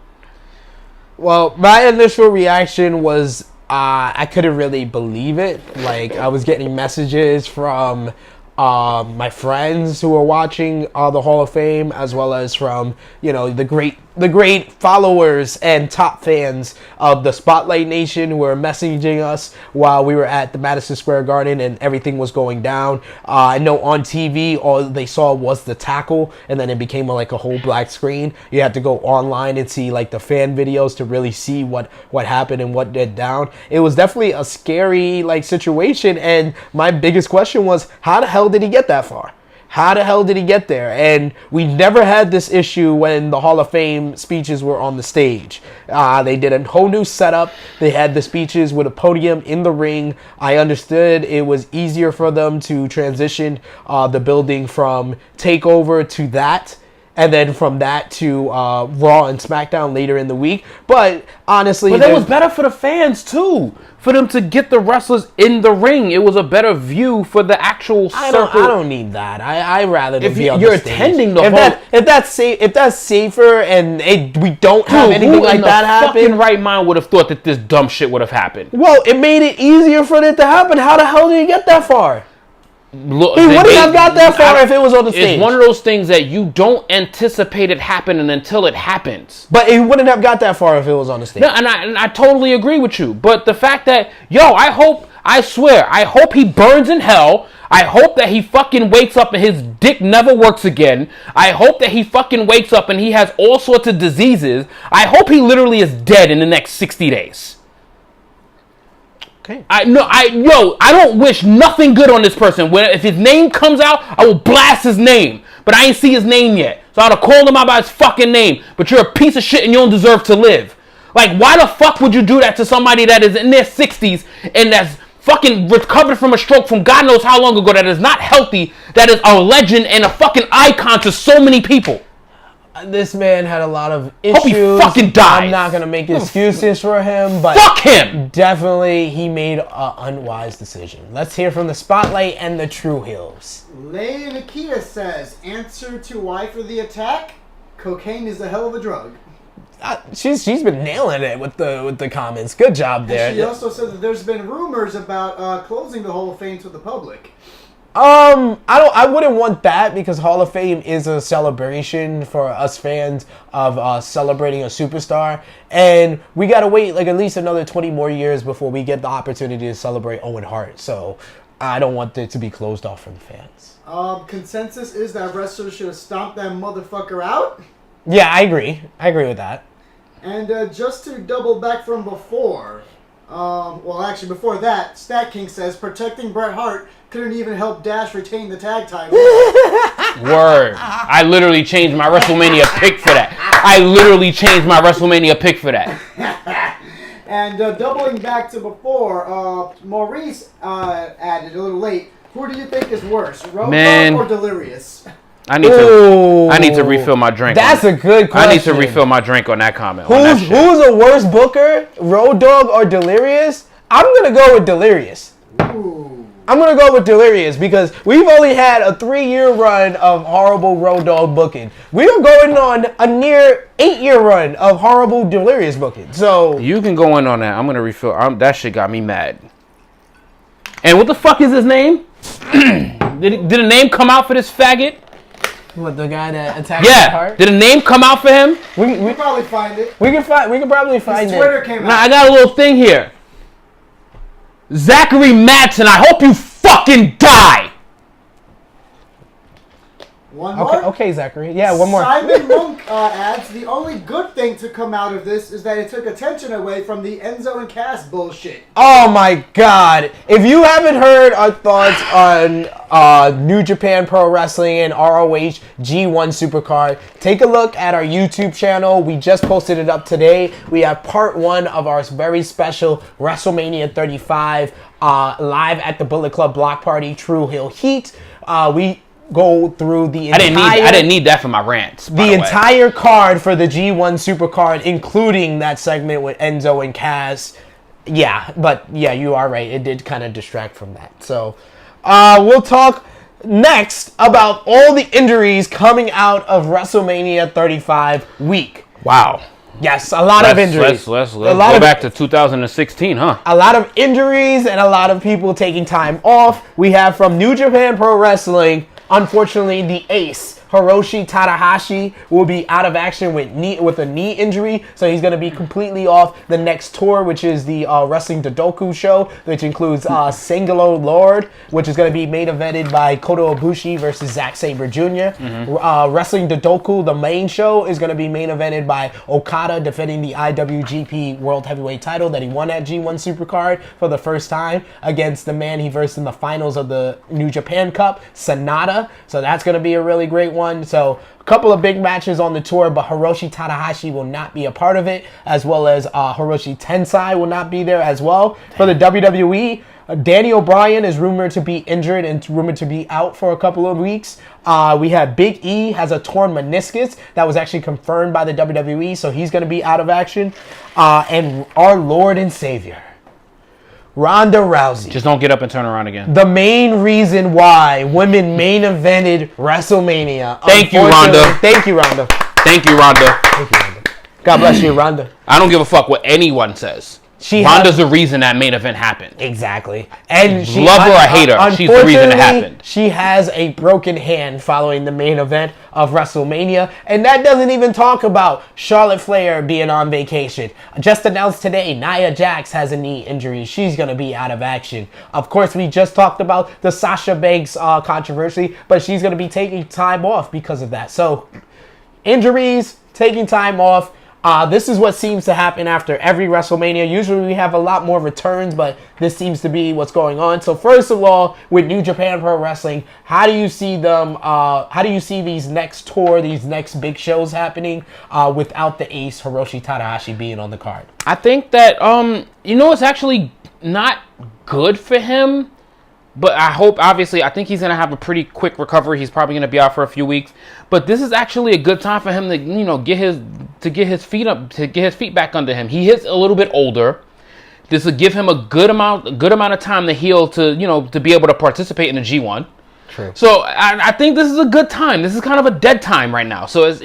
Well, my initial reaction was I couldn't really believe it. Like, I was getting messages from my friends who were watching the Hall of Fame, as well as from, you know, the great followers and top fans of the Spotlight Nation who were messaging us while we were at the Madison Square Garden and everything was going down. I know on TV all they saw was the tackle, and then it became like a whole black screen. You had to go online and see like the fan videos to really see what happened and what went down. It was definitely a scary like situation, and my biggest question was, how the hell did he get that far? How the hell did he get there? And we never had this issue when the Hall of Fame speeches were on the stage. They did a whole new setup. They had the speeches with a podium in the ring. I understood it was easier for them to transition the building from TakeOver to that, and then from that to Raw and SmackDown later in the week. But honestly, but that was better for the fans too. For them to get the wrestlers in the ring, it was a better view for the actual circle. I don't need that. I rather than be on you're the stage. attending the if that's safer and we don't have anything like that happen. Fucking right mind would have thought that this dumb shit would have happened. Well, it made it easier for it to happen. How the hell did he get that far? Look, he wouldn't have got that far if it was on the stage. It's one of those things that you don't anticipate it happening until it happens. But he wouldn't have got that far if it was on the stage. No, and I totally agree with you. But the fact that, I hope he burns in hell. I hope that he fucking wakes up and his dick never works again. I hope that he fucking wakes up and he has all sorts of diseases. I hope he literally is dead in the next 60 days. Okay. I don't wish nothing good on this person. If his name comes out, I will blast his name. But I ain't see his name yet. So I'd have called him out by his fucking name. But you're a piece of shit and you don't deserve to live. Like, why the fuck would you do that to somebody that is in their 60s and that's fucking recovered from a stroke from God knows how long ago, that is not healthy, that is a legend and a fucking icon to so many people? This man had a lot of issues. Hope he fucking dies. I'm not going to make excuses for him, but fuck him! Definitely he made an unwise decision. Let's hear from the Spotlight and the Tru Heels. Leia Nikita says, answer to why for the attack? Cocaine is a hell of a drug. she's been nailing it with the comments. Good job there. And she also said that there's been rumors about closing the Hall of Fame to the public. I wouldn't want that because Hall of Fame is a celebration for us fans of celebrating a superstar, and we gotta wait like at least another 20 more years before we get the opportunity to celebrate Owen Hart. So I don't want it to be closed off from the fans. Consensus is that wrestlers should have stomped that motherfucker out. Yeah, I agree. I agree with that. And just to double back from before, well, actually before that, Stat King says protecting Bret Hart couldn't even help Dash retain the tag title. Word. I literally changed my WrestleMania pick for that. And doubling back to before, Maurice added a little late. Who do you think is worse, Road Dogg or Delirious? I need to refill my drink. That's a good question. I need to refill my drink on that comment. Who's a worse booker, Road Dogg or Delirious? I'm gonna go with Delirious. Ooh. I'm gonna go with Delirious because we've only had a 3-year run of horrible Road Dogg booking. We are going on a near 8-year run of horrible Delirious booking. So you can go in on that. I'm gonna refill. That shit got me mad. And what the fuck is his name? Did a name come out for this faggot? What, the guy that attacked Bret Hart? Did a name come out for him? We can probably find it. We can probably find His Twitter came out. Nah, I got a little thing here. Zachary Madsen, I hope you fucking die. One more? Okay, Zachary. Yeah, one more. Simon Monk adds, the only good thing to come out of this is that it took attention away from the Enzo and Cass bullshit. Oh my god. If you haven't heard our thoughts on New Japan Pro Wrestling and ROH G1 Supercard, take a look at our YouTube channel. We just posted it up today. We have part 1 of our very special WrestleMania 35 live at the Bullet Club Block Party, Tru Heel Heat. We go through the entire... I didn't need that for my rants. The entire card for the G1 Supercard, including that segment with Enzo and Cass. Yeah, but yeah, you are right. It did kind of distract from that. So, we'll talk next about all the injuries coming out of WrestleMania 35 week. Wow. Yes, a lot of injuries. Let's go back to 2016, huh? A lot of injuries and a lot of people taking time off. We have from New Japan Pro Wrestling, unfortunately, the ace, Hiroshi Tanahashi, will be out of action with a knee injury, so he's going to be completely off the next tour, which is the Wrestling Dodoku show, which includes Sangalo Lord, which is going to be main evented by Kota Ibushi versus Zack Sabre Jr. Wrestling Dodoku, the main show, is going to be main evented by Okada defending the IWGP World Heavyweight title that he won at G1 Supercard for the first time against the man he versed in the finals of the New Japan Cup, Sanada. So that's going to be a really great one. So a couple of big matches on the tour, but Hiroshi Tanahashi will not be a part of it, as well as Hiroshi Tensai will not be there as well. For the WWE, Danny O'Brien is rumored to be injured and rumored to be out for a couple of weeks. We have Big E has a torn meniscus that was actually confirmed by the WWE, so he's going to be out of action. And our Lord and Savior, Ronda Rousey. Just don't get up and turn around again. The main reason why women main evented WrestleMania. Thank you, Ronda. Thank you, Ronda. Thank you, Ronda. Thank you, Ronda. God bless you, Ronda. I don't give a fuck what anyone says. Ronda's the reason that main event happened. Exactly. And she, love her or hate her, she's the reason it happened. She has a broken hand following the main event of WrestleMania, and that doesn't even talk about Charlotte Flair being on vacation. Just announced today, Nia Jax has a knee injury. She's going to be out of action. Of course, we just talked about the Sasha Banks controversy, but she's going to be taking time off because of that. So, injuries, taking time off. This is what seems to happen after every WrestleMania. Usually we have a lot more returns, but this seems to be what's going on. So first of all, with New Japan Pro Wrestling, how do you see them? How do you see these next tour, these next big shows happening without the ace Hiroshi Tanahashi being on the card? I think that it's actually not good for him. But I think he's going to have a pretty quick recovery. He's probably going to be out for a few weeks. But this is actually a good time for him to, get his feet back under him. He is a little bit older. This will give him a good amount of time to heal to be able to participate in the G1. True. So I think this is a good time. This is kind of a dead time right now. So as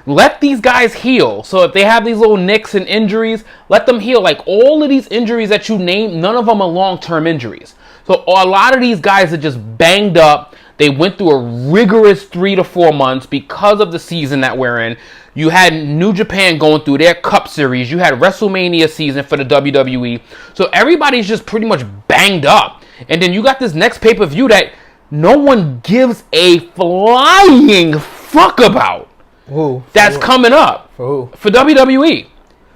let these guys heal. So if they have these little nicks and injuries, let them heal. Like all of these injuries that you named, none of them are long-term injuries. So a lot of these guys are just banged up. They went through a rigorous 3 to 4 months because of the season that we're in. You had New Japan going through their Cup Series. You had WrestleMania season for the WWE. So everybody's just pretty much banged up. And then you got this next pay-per-view that no one gives a flying fuck about. Who? That's coming up. For who? For WWE.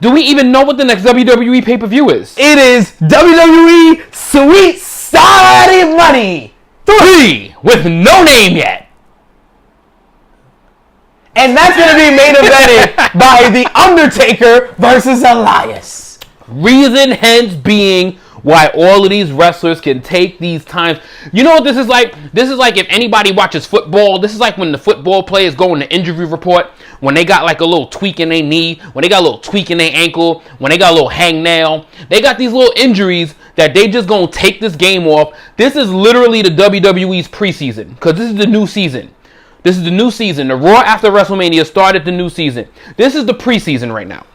Do we even know what the next WWE pay-per-view is? It is WWE Sweet Saudi Money 3 with no name yet. And that's going to be main evented by The Undertaker versus Elias. Reason hence being why all of these wrestlers can take these times. You know what this is like? This is like if anybody watches football. This is like when the football players go in the injury report, when they got like a little tweak in their knee, when they got a little tweak in their ankle, when they got a little hangnail. They got these little injuries that they just gonna take this game off. This is literally the WWE's preseason, because this is the new season. This is the new season. The Raw after WrestleMania started the new season. This is the preseason right now.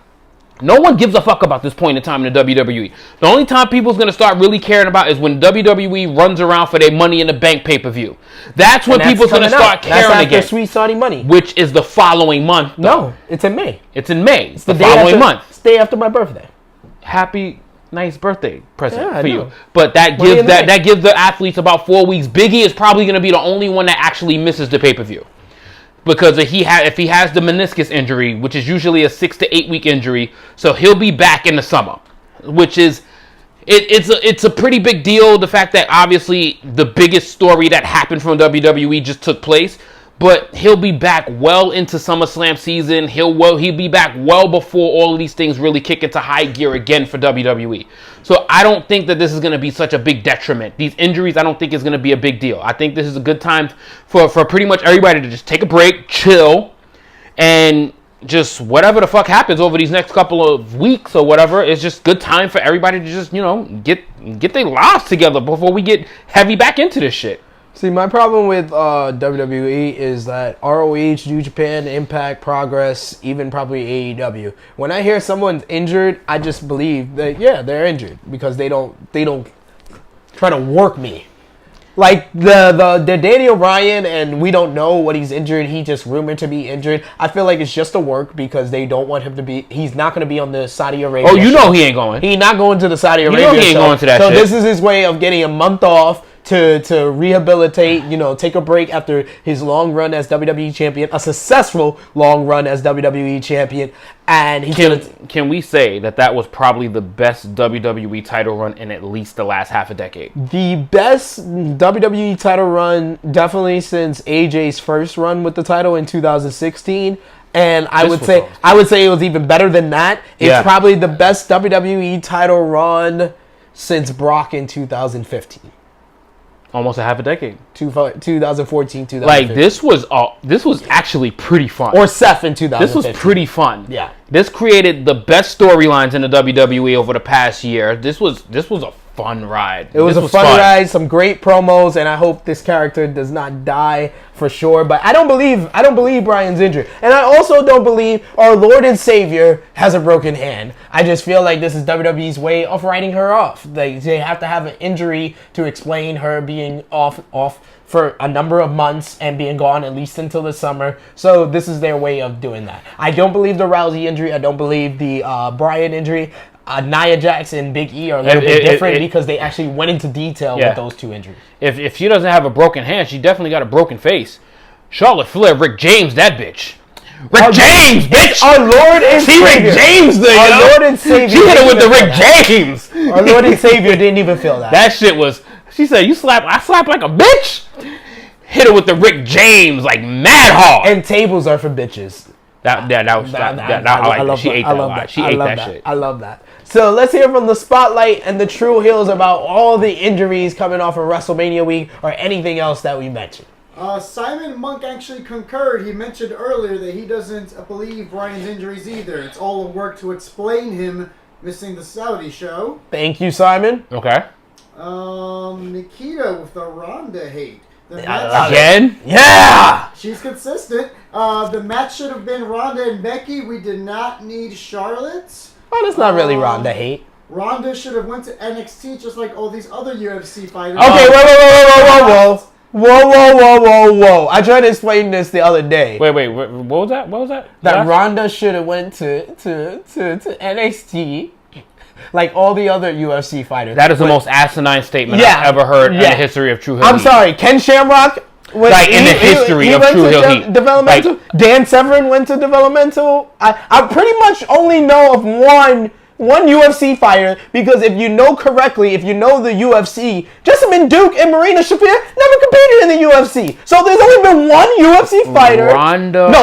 No one gives a fuck about this point in time in the WWE. The only time people's going to start really caring about is when WWE runs around for their Money in the Bank pay-per-view. That's when people's going to start caring again. Sweet Saudi Money. Which is the following month. Though. No, it's in May. It's in May. It's the day following after, month. It's the day after my birthday. Happy, nice birthday present Yeah, for I you. know. But that gives the athletes about 4 weeks. Biggie is probably going to be the only one that actually misses the pay-per-view. Because if he has the meniscus injury, which is usually a 6 to 8 week injury, so he'll be back in the summer, which is it's a pretty big deal. The fact that obviously the biggest story that happened from WWE just took place, but he'll be back well into SummerSlam season. He'll be back well before all of these things really kick into high gear again for WWE. So I don't think that this is going to be such a big detriment. These injuries, I don't think is going to be a big deal. I think this is a good time for pretty much everybody to just take a break, chill, and just whatever the fuck happens over these next couple of weeks or whatever, it's just good time for everybody to just, get their lives together before we get heavy back into this shit. See, my problem with WWE is that ROH, New Japan, Impact, Progress, even probably AEW. When I hear someone's injured, I just believe that they're injured because they don't try to work me. Like the Daniel Bryan, and we don't know what he's injured. He just rumored to be injured. I feel like it's just a work because they don't want him to be. He's not going to be on the Saudi Arabia. Oh, you know he ain't going. He's not going to the Saudi Arabia. You know he ain't going to that. So shit. this is his way of getting a month off to rehabilitate, take a break after his long run as WWE champion, a successful long run as WWE champion, and can we say that was probably the best WWE title run in at least the last half a decade? The best WWE title run definitely since AJ's first run with the title in 2016. And I would say it was even better than that. It's probably the best WWE title run since Brock in 2015. Almost a half a decade. 2014, 2015. Like, this was actually pretty fun. Or Seth in 2015. This was pretty fun. Yeah. This created the best storylines in the WWE over the past year. This was a fun ride. It was a fun ride, some great promos, and I hope this character does not die for sure. But I don't believe Bryan's injured. And I also don't believe our Lord and Savior has a broken hand. I just feel like this is WWE's way of writing her off. They have to have an injury to explain her being off for a number of months and being gone at least until the summer. So this is their way of doing that. I don't believe the Rousey injury. I don't believe the Bryan injury. Nia Jax and Big E are a little bit different because they actually went into detail with those two injuries. If she doesn't have a broken hand, she definitely got a broken face. Charlotte Flair, Rick James, that bitch. James, bitch! Our Lord and Savior. Rick James, Our Lord and Savior. She hit it with the Rick James. Our Lord and Savior didn't even feel that. That shit was. She said, "I slap like a bitch." Hit it with the Rick James like mad hard. And tables are for bitches. I like she ate that a lot. She ate that shit. I love that. So let's hear from the Spotlight and the Tru Heels about all the injuries coming off of WrestleMania week or anything else that we mentioned. Simon Monk actually concurred. He mentioned earlier that he doesn't believe Bryan's injuries either. It's all a work to explain him missing the Saudi show. Thank you, Simon. Okay. Nikita with the Ronda hate. Again? Yeah! She's consistent. The match should have been Ronda and Becky. We did not need Charlotte. Oh, that's not really Ronda hate. Ronda should have went to NXT just like all these other UFC fighters. Okay, whoa. Whoa. I tried to explain this the other day. Wait. What was that? That Ronda should have went to NXT like all the other UFC fighters. That is the most asinine statement I've ever heard in the history of Tru Heel Heat. I'm sorry, Ken Shamrock went, like in the history of Tru Heel Heat. Developmental. Like, Dan Severn went to developmental. I pretty much only know of one UFC fighter, because if you know correctly, if you know the UFC, Jessamine Duke and Marina Shafir never competed in the UFC. So there's only been one UFC fighter.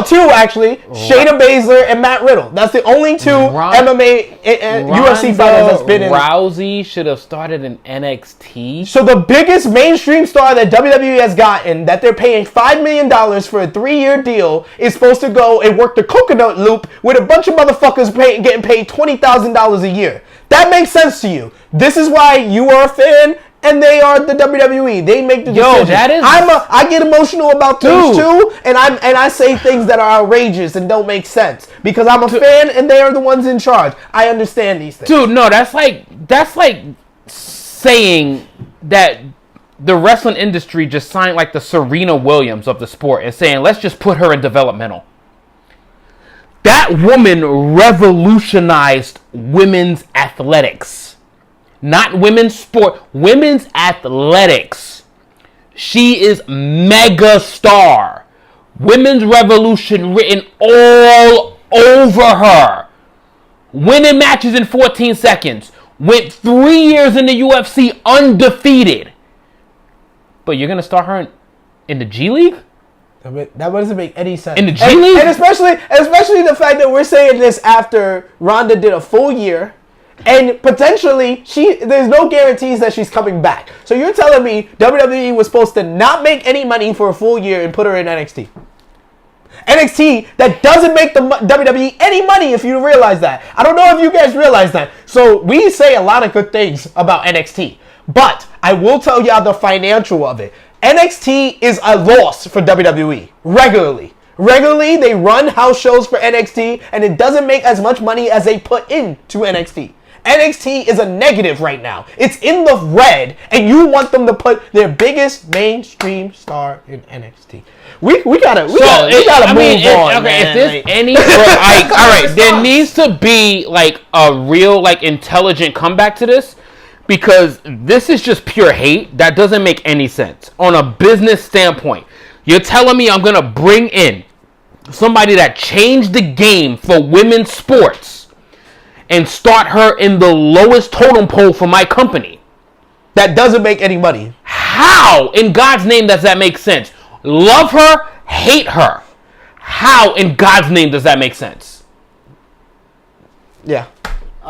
Two actually. Shayna Baszler and Matt Riddle. That's the only two MMA UFC fighters that's been in. Rousey should have started in NXT. So the biggest mainstream star that WWE has gotten, that they're paying $5 million for a 3-year deal, is supposed to go and work the coconut loop with a bunch of motherfuckers getting paid $20,000 a year. That makes sense to you. This is why you are a fan and they are the WWE. They make the decision. I get emotional about things too, and I say things that are outrageous and don't make sense because I'm a fan and they are the ones in charge. I understand these things. Dude, no, that's like saying that the wrestling industry just signed like the Serena Williams of the sport and saying, let's just put her in developmental. That woman revolutionized women's athletics. Not women's sport, women's athletics. She is mega star. Women's revolution written all over her. Winning matches in 14 seconds. Went 3 years in the UFC undefeated. But you're going to start her in the G League? That doesn't make any sense. In the G League? And especially the fact that we're saying this after Ronda did a full year, and potentially there's no guarantees that she's coming back. So you're telling me WWE was supposed to not make any money for a full year and put her in NXT? NXT that doesn't make the WWE any money, if you realize that. I don't know if you guys realize that. So we say a lot of good things about NXT, but I will tell y'all the financial of it. NXT is a loss for WWE regularly. Regularly, they run house shows for NXT, and it doesn't make as much money as they put into NXT. NXT is a negative right now. It's in the red, and you want them to put their biggest mainstream star in NXT. We gotta move on. Okay, if there's any, all right, there needs to be like a real, like, intelligent comeback to this. Because this is just pure hate. That doesn't make any sense. On a business standpoint, you're telling me I'm going to bring in somebody that changed the game for women's sports and start her in the lowest totem pole for my company. That doesn't make any money. How in God's name does that make sense? Love her, hate her. How in God's name does that make sense? Yeah.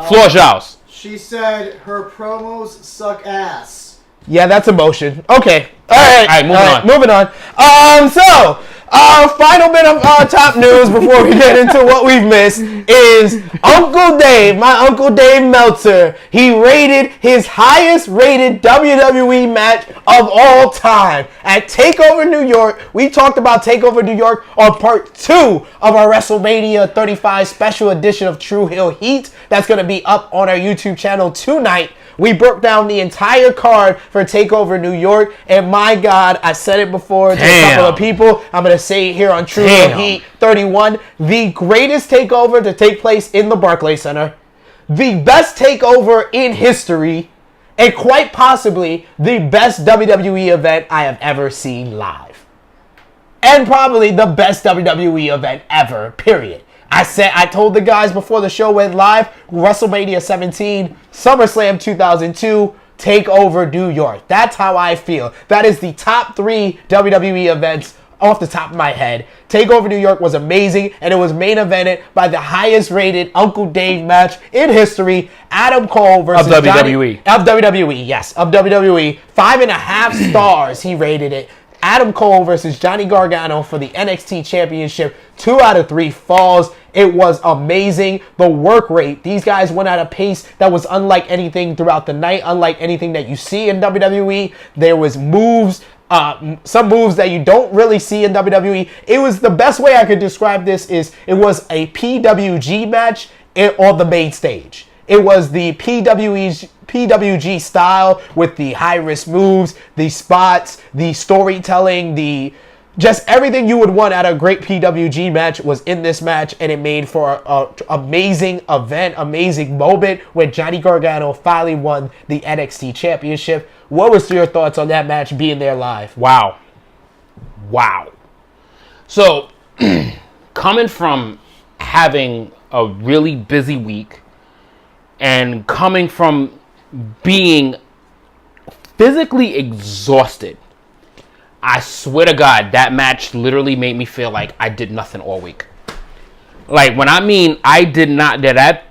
Floor's yours. She said her promos suck ass. Yeah, that's emotion. Okay. All right. Moving on. Final bit of top news before we get into what we've missed is Uncle Dave, my Uncle Dave Meltzer. He rated his highest rated WWE match of all time at TakeOver New York. We talked about TakeOver New York on part 2 of our WrestleMania 35 special edition of Tru Heel Heat. That's going to be up on our YouTube channel tonight. We broke down the entire card for TakeOver New York, and my God, I said it before to a couple of people. I'm going to say it here on Tru Heel Heat 31. The greatest TakeOver to take place in the Barclays Center. The best TakeOver in history, and quite possibly the best WWE event I have ever seen live. And probably the best WWE event ever, period. I told the guys before the show went live, WrestleMania 17, SummerSlam 2002, TakeOver New York. That's how I feel. That is the top 3 WWE events off the top of my head. TakeOver New York was amazing, and it was main evented by the highest rated Uncle Dave match in history, Adam Cole versus WWE. Of WWE, yes, of WWE. 5.5 stars he rated it. Adam Cole versus Johnny Gargano for the NXT Championship. 2 out of 3 falls. It was amazing. The work rate. These guys went at a pace that was unlike anything throughout the night, unlike anything that you see in WWE. There was moves, some moves that you don't really see in WWE. It was the best way I could describe this is it was a PWG match on the main stage. It was the PWG style with the high-risk moves, the spots, the storytelling, just everything you would want at a great PWG match was in this match, and it made for an amazing event, amazing moment when Johnny Gargano finally won the NXT Championship. What was your thoughts on that match being there live? Wow. So, coming from having a really busy week and coming from being physically exhausted, I swear to God, that match literally made me feel like I did nothing all week. Like, when I mean I did not,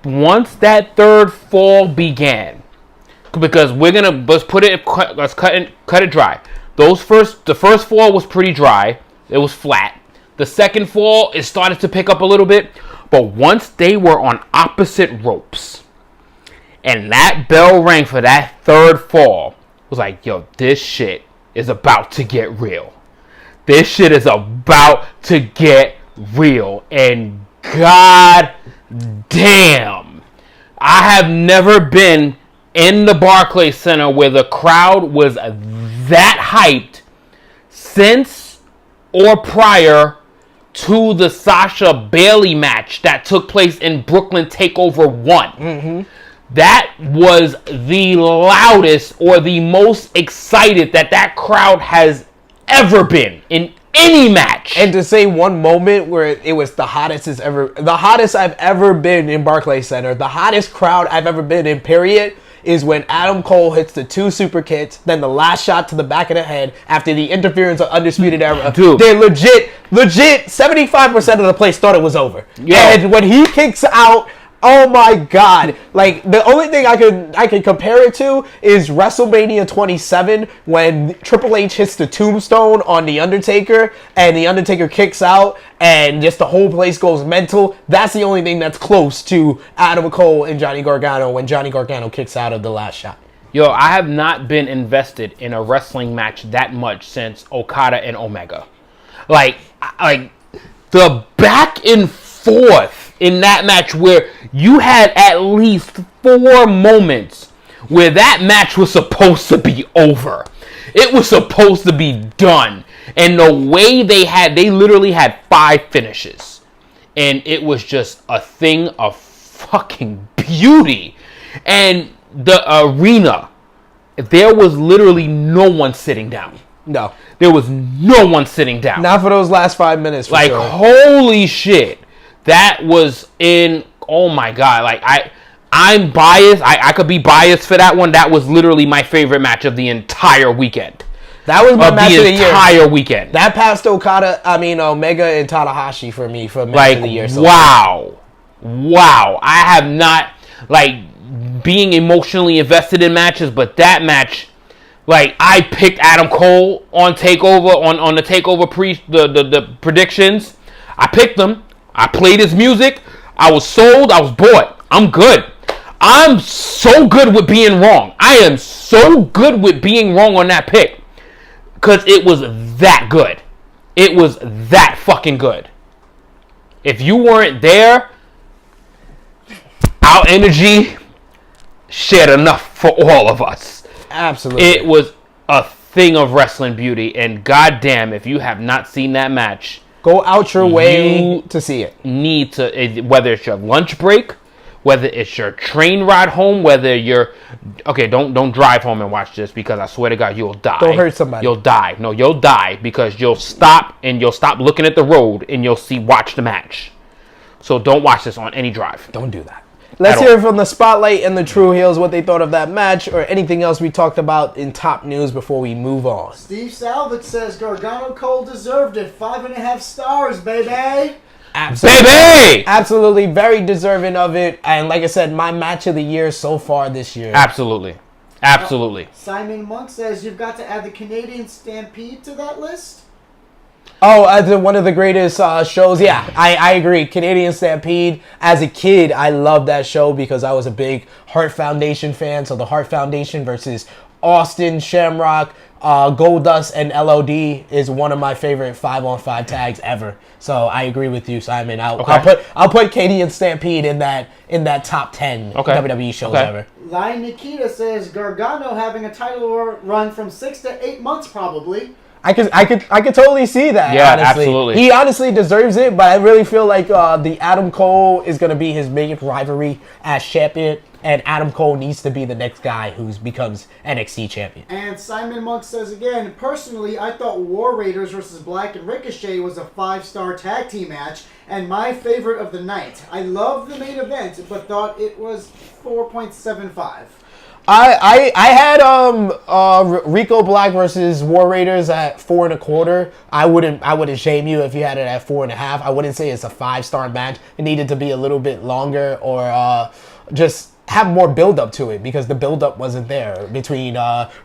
once that third fall began, because let's cut it dry. The first fall was pretty dry. It was flat. The second fall, it started to pick up a little bit. But once they were on opposite ropes, and that bell rang for that third fall, it was like, yo, this shit is about to get real. This shit is about to get real. And god damn, I have never been in the Barclays Center where the crowd was that hyped since or prior to the Sasha Bailey match that took place in Brooklyn Takeover 1. Mm-hmm. That was the loudest or the most excited that crowd has ever been in any match. And to say one moment where it was the hottest I've ever been in Barclays Center, the hottest crowd I've ever been in, period, is when Adam Cole hits the 2 super kicks, then the last shot to the back of the head after the interference of Undisputed Era. Dude. They're legit, 75% of the place thought it was over. Yeah. And when he kicks out, oh my god. Like, the only thing I can compare it to is WrestleMania 27 when Triple H hits the tombstone on The Undertaker and The Undertaker kicks out and just the whole place goes mental. That's the only thing that's close to Adam Cole and Johnny Gargano when Johnny Gargano kicks out of the last shot. Yo, I have not been invested in a wrestling match that much since Okada and Omega. Like the back and forth in that match where you had at least 4 moments where that match was supposed to be over. It was supposed to be done. And the way they literally had 5 finishes. And it was just a thing of fucking beauty. And the arena, there was literally no one sitting down. No. There was no one sitting down. Not for those last 5 minutes, for like, sure. Holy shit. That was oh my god. Like, I'm biased. I could be biased for that one. That was literally my favorite match of the entire weekend. That was my match of the year. The entire weekend. That passed Omega and Tanahashi for me for match of the year. So wow. I have not, being emotionally invested in matches, but that match, I picked Adam Cole on TakeOver, on the TakeOver the predictions. I picked them. I played his music. I was sold. I was bought. I'm good. I'm so good with being wrong. I am so good with being wrong on that pick. Because it was that good. It was that fucking good. If you weren't there, our energy shared enough for all of us. Absolutely. It was a thing of wrestling beauty. And goddamn, if you have not seen that match, go out your way to see it. Need to, whether it's your lunch break, whether it's your train ride home, whether you're don't drive home and watch this, because I swear to God you'll die. Don't hurt somebody. You'll die. No, you'll die because you'll stop looking at the road and you'll watch the match. So don't watch this on any drive. Don't do that. Let's hear from the Spotlight and the Tru Heels what they thought of that match or anything else we talked about in top news before we move on. Steve Salvage says Gargano Cole deserved it. 5.5 stars, baby. Absolutely. Baby! Absolutely very deserving of it. And like I said, my match of the year so far this year. Absolutely. Absolutely. Simon Monk says you've got to add the Canadian Stampede to that list. Oh, as one of the greatest shows. Yeah, I agree. Canadian Stampede. As a kid, I loved that show because I was a big Hart Foundation fan. So the Hart Foundation versus Austin, Shamrock, Goldust, and LOD is one of my favorite 5-on-5 tags ever. So I agree with you, Simon. I'll put Canadian Stampede in that top 10 WWE shows ever. Lion Nikita says Gargano having a title run from 6 to 8 months probably. I could totally see that. Yeah, honestly. absolutely. He honestly deserves it, but I really feel like the Adam Cole is going to be his main rivalry as champion, and Adam Cole needs to be the next guy who becomes NXT champion. And Simon Monk says again, personally, I thought War Raiders versus Black and Ricochet was a 5-star tag team match, and my favorite of the night. I love the main event, but thought it was 4.75. I had Rico Black versus War Raiders at 4.25. I wouldn't shame you if you had it at 4.5. I wouldn't say it's a 5-star match. It needed to be a little bit longer or just have more build up to it because the build up wasn't there between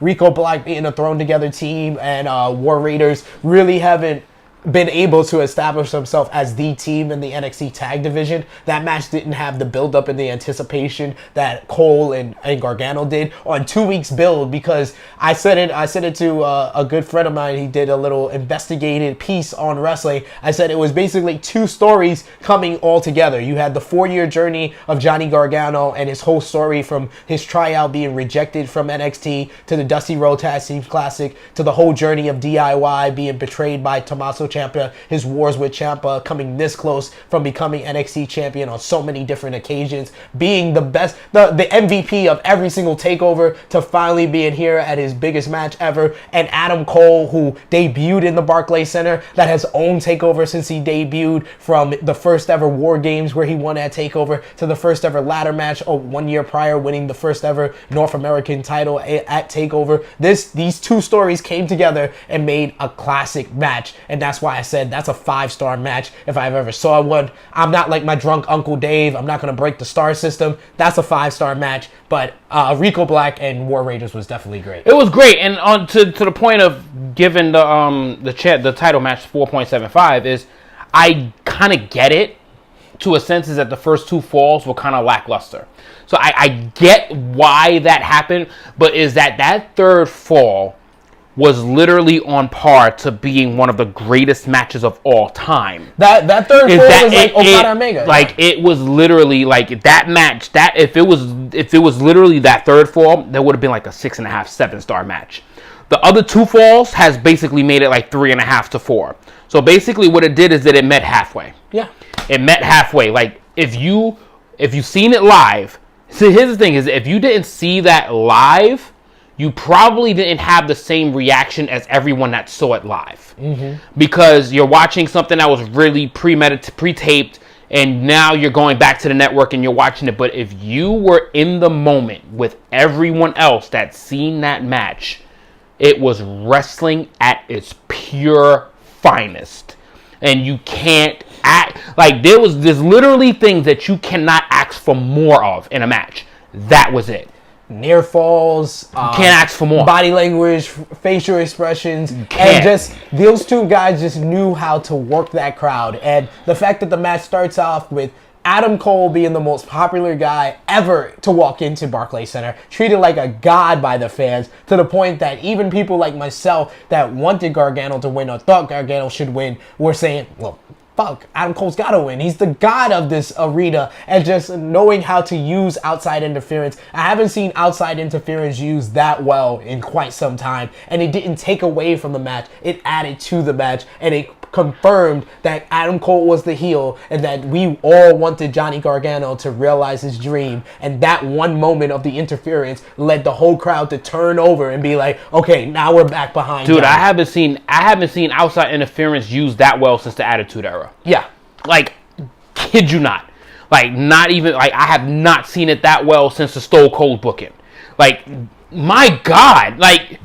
Rico Black being a thrown together team and War Raiders really haven't been able to establish themselves as the team in the NXT tag division. That match didn't have the build up and the anticipation that Cole and Gargano did on 2 weeks build because I said it to a good friend of mine. He did a little investigated piece on wrestling. I said it was basically 2 stories coming all together. You had the 4-year journey of Johnny Gargano and his whole story from his tryout being rejected from NXT to the Dusty Rhodes Tag Team Classic to the whole journey of DIY being betrayed by Tommaso Ciampa, his wars with Ciampa, coming this close from becoming NXT champion on so many different occasions, being the best, the MVP of every single takeover, to finally being here at his biggest match ever, and Adam Cole, who debuted in the Barclays Center, that has owned takeover since he debuted, from the first ever War Games where he won at takeover to the first ever ladder match 1 year prior, winning the first ever North American title at takeover. These 2 stories came together and made a classic match, and that's why I said that's a 5-star match if I've ever saw one. I'm not like my drunk Uncle Dave. I'm not going to break the star system. That's a 5-star match, but Rico Black and War Raiders was definitely great. It was great, and on to the point of giving the title match 4.75 is I kind of get it to a sense, is that the first 2 falls were kind of lackluster. So I get why that happened, but is that third fall was literally on par to being one of the greatest matches of all time. That third fall was like Okada Omega. Like, it was literally like that match. That if it was literally that third fall, that would have been like a 6.5, 7-star match. The other 2 falls has basically made it like 3.5 to 4. So basically, what it did is that it met halfway. Yeah, it met halfway. Like if you've seen it live. So here's the thing: is if you didn't see that live, you probably didn't have the same reaction as everyone that saw it live. Mm-hmm. Because you're watching something that was really pre-taped, and now you're going back to the network and you're watching it. But if you were in the moment with everyone else that's seen that match, it was wrestling at its pure finest. And you can't act like there's literally things that you cannot ask for more of in a match. That was it. Near falls, can't ask for more. Body language, facial expressions, and just those 2 guys just knew how to work that crowd. And the fact that the match starts off with Adam Cole being the most popular guy ever to walk into Barclays Center, treated like a god by the fans, to the point that even people like myself that wanted Gargano to win or thought Gargano should win were saying, well, fuck, Adam Cole's got to win. He's the god of this arena. And just knowing how to use outside interference. I haven't seen outside interference used that well in quite some time. And it didn't take away from the match. It added to the match. And it confirmed that Adam Cole was the heel and that we all wanted Johnny Gargano to realize his dream. And that one moment of the interference led the whole crowd to turn over and be like, okay, now we're back behind Dude, Johnny. I haven't seen outside interference used that well since the Attitude Era. Yeah. Like, kid you not. Like, not even, like, I have not seen it that well since the Stone Cold booking. Like, my God. Like,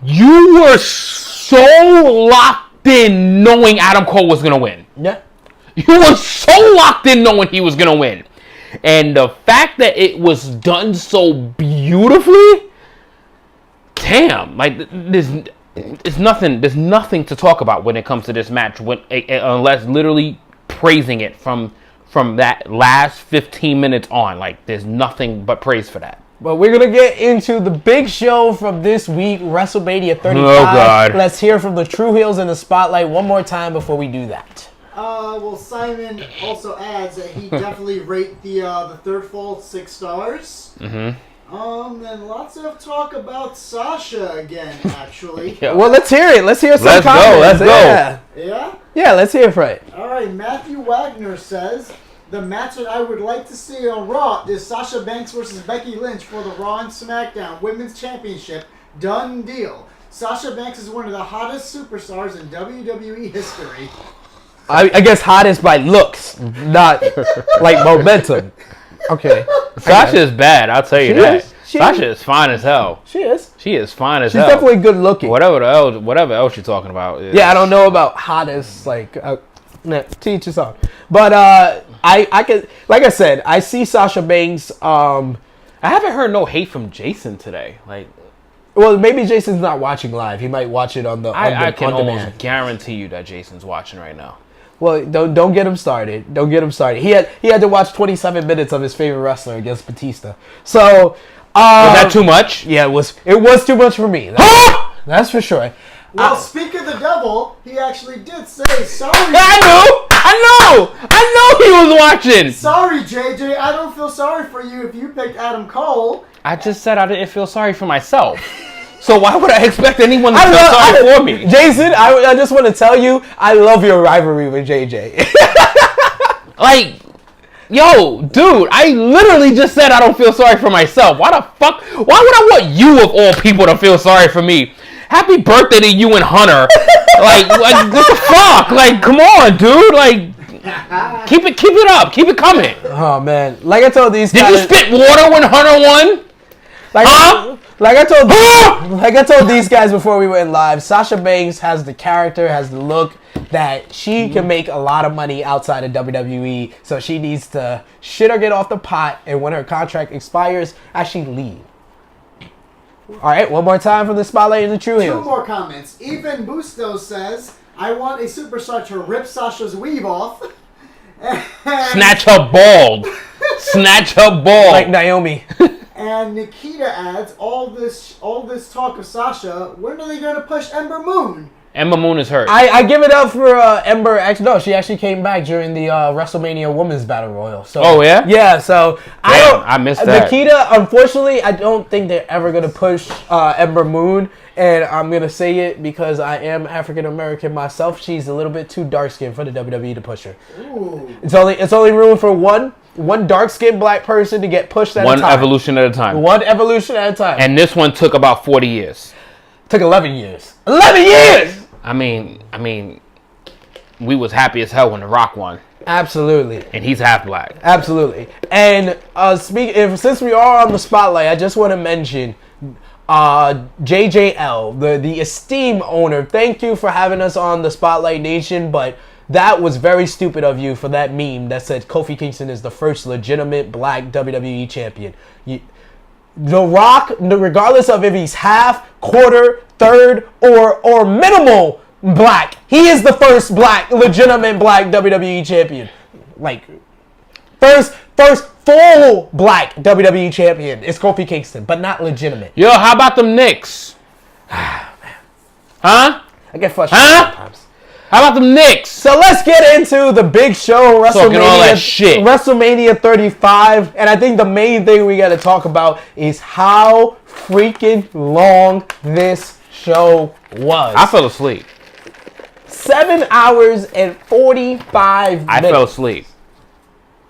you were so locked in knowing Adam Cole was going to win. Yeah. You were so locked in knowing he was going to win. And the fact that it was done so beautifully, damn, like there's nothing to talk about when it comes to this match, unless literally praising it from that last 15 minutes on. Like, there's nothing but praise for that. But we're going to get into the big show from this week, WrestleMania 35. Oh, God. Let's hear from the Tru Heels in the spotlight one more time before we do that. Well, Simon also adds that he definitely rate the third fall 6 stars. Mm-hmm. And lots of talk about Sasha again, actually. Yeah. Well, let's hear it. Let's hear some comments. Let's go. Yeah? Yeah, let's hear it, Fred. All right, Matthew Wagner says, the match that I would like to see on Raw is Sasha Banks versus Becky Lynch for the Raw and SmackDown Women's Championship. Done deal. Sasha Banks is one of the hottest superstars in WWE history. I guess hottest by looks, not like momentum. Okay. Sasha is bad, I'll tell you that. Sasha is fine as hell. She is. She is fine as She's hell. definitely good looking. Whatever else you're talking about. Yeah, I don't know about hottest, like, to each his own. But I could, like I said, I see Sasha Banks. I haven't heard no hate from Jason today. Like, well, maybe Jason's not watching live. He might watch it on the. I can on almost demand. guarantee you that Jason's watching right now. Well, don't get him started. Don't get him started. He had to watch 27 minutes of his favorite wrestler against Batista. So was that too much? Yeah, it was too much for me. That's for sure. Well, speak of the devil, he actually did say sorry. I know he was watching. Sorry, JJ. I don't feel sorry for you if you picked Adam Cole. I just said I didn't feel sorry for myself. So why would I expect anyone to feel sorry for me? Jason, I just want to tell you, I love your rivalry with JJ. Like, yo, dude, I literally just said I don't feel sorry for myself. Why the fuck? Why would I want you of all people to feel sorry for me? Happy birthday to you and Hunter. like what the fuck? Like, come on, dude. Like, keep it up. Keep it coming. Oh man, like I told these guys. Did you spit water when Hunter won? Like I told these guys before we went live, Sasha Banks has the character, has the look that she can make a lot of money outside of WWE. So she needs to shit or get off the pot, and when her contract expires, actually leave. All right, one more time from the spotlight in the Tru Heels. 2 more comments. Even Busto says, I want a superstar to rip Sasha's weave off. Snatch her bald. Snatch her bald. Like Naomi. And Nikita adds, all this talk of Sasha, when are they going to push Ember Moon? Ember Moon is hurt. I give it up for Ember. Actually, no, she actually came back during the WrestleMania Women's Battle Royal. So, oh, yeah? Yeah, so I missed that. Nikita, unfortunately, I don't think they're ever going to push Ember Moon. And I'm going to say it because I am African-American myself. She's a little bit too dark-skinned for the WWE to push her. Ooh. It's only room for one dark-skinned black person to get pushed at a time. One evolution at a time. One evolution at a time. And this one took about 40 years. Took 11 years. 11 years! I mean, we was happy as hell when The Rock won. Absolutely. And he's half black. Absolutely. And since we are on the spotlight, I just want to mention JJL, the esteemed owner. Thank you for having us on the Spotlight Nation, but that was very stupid of you for that meme that said Kofi Kingston is the first legitimate black WWE champion. The Rock, regardless of if he's half, quarter, third, or minimal black, he is the first legitimate black WWE champion. Like, first full black WWE champion is Kofi Kingston, but not legitimate. Yo, how about them Knicks? Huh? I get frustrated sometimes. How about them Knicks? So let's get into the big show, Talking all that shit. WrestleMania 35. And I think the main thing we got to talk about is how freaking long this show was. I fell asleep. 7 hours and 45 minutes. I fell asleep.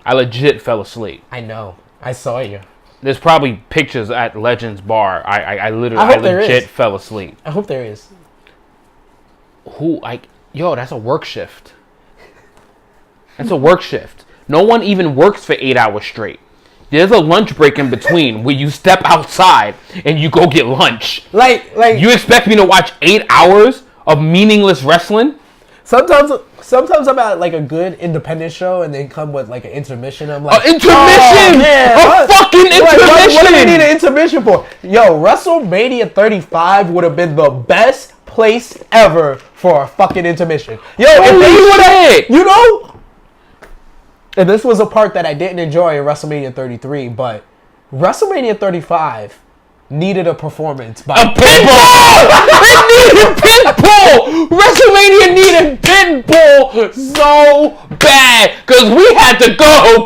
I legit fell asleep. I know. I saw you. There's probably pictures at Legends Bar. I legit fell asleep. I hope there is. Yo, that's a work shift. That's a work shift. No one even works for 8 hours straight. There's a lunch break in between where you step outside and you go get lunch. Like you expect me to watch 8 hours of meaningless wrestling? Sometimes I'm at like a good independent show and then come with like an intermission. I'm like, intermission! Oh, man, a fucking intermission! What do we need an intermission for? Yo, WrestleMania 35 would have been the best place ever for a fucking intermission. Yo, if they would have, you know, and this was a part that I didn't enjoy in WrestleMania 33, but WrestleMania 35 needed a performance by Pitbull! It needed Pitbull! WrestleMania needed Pitbull so bad because we had to go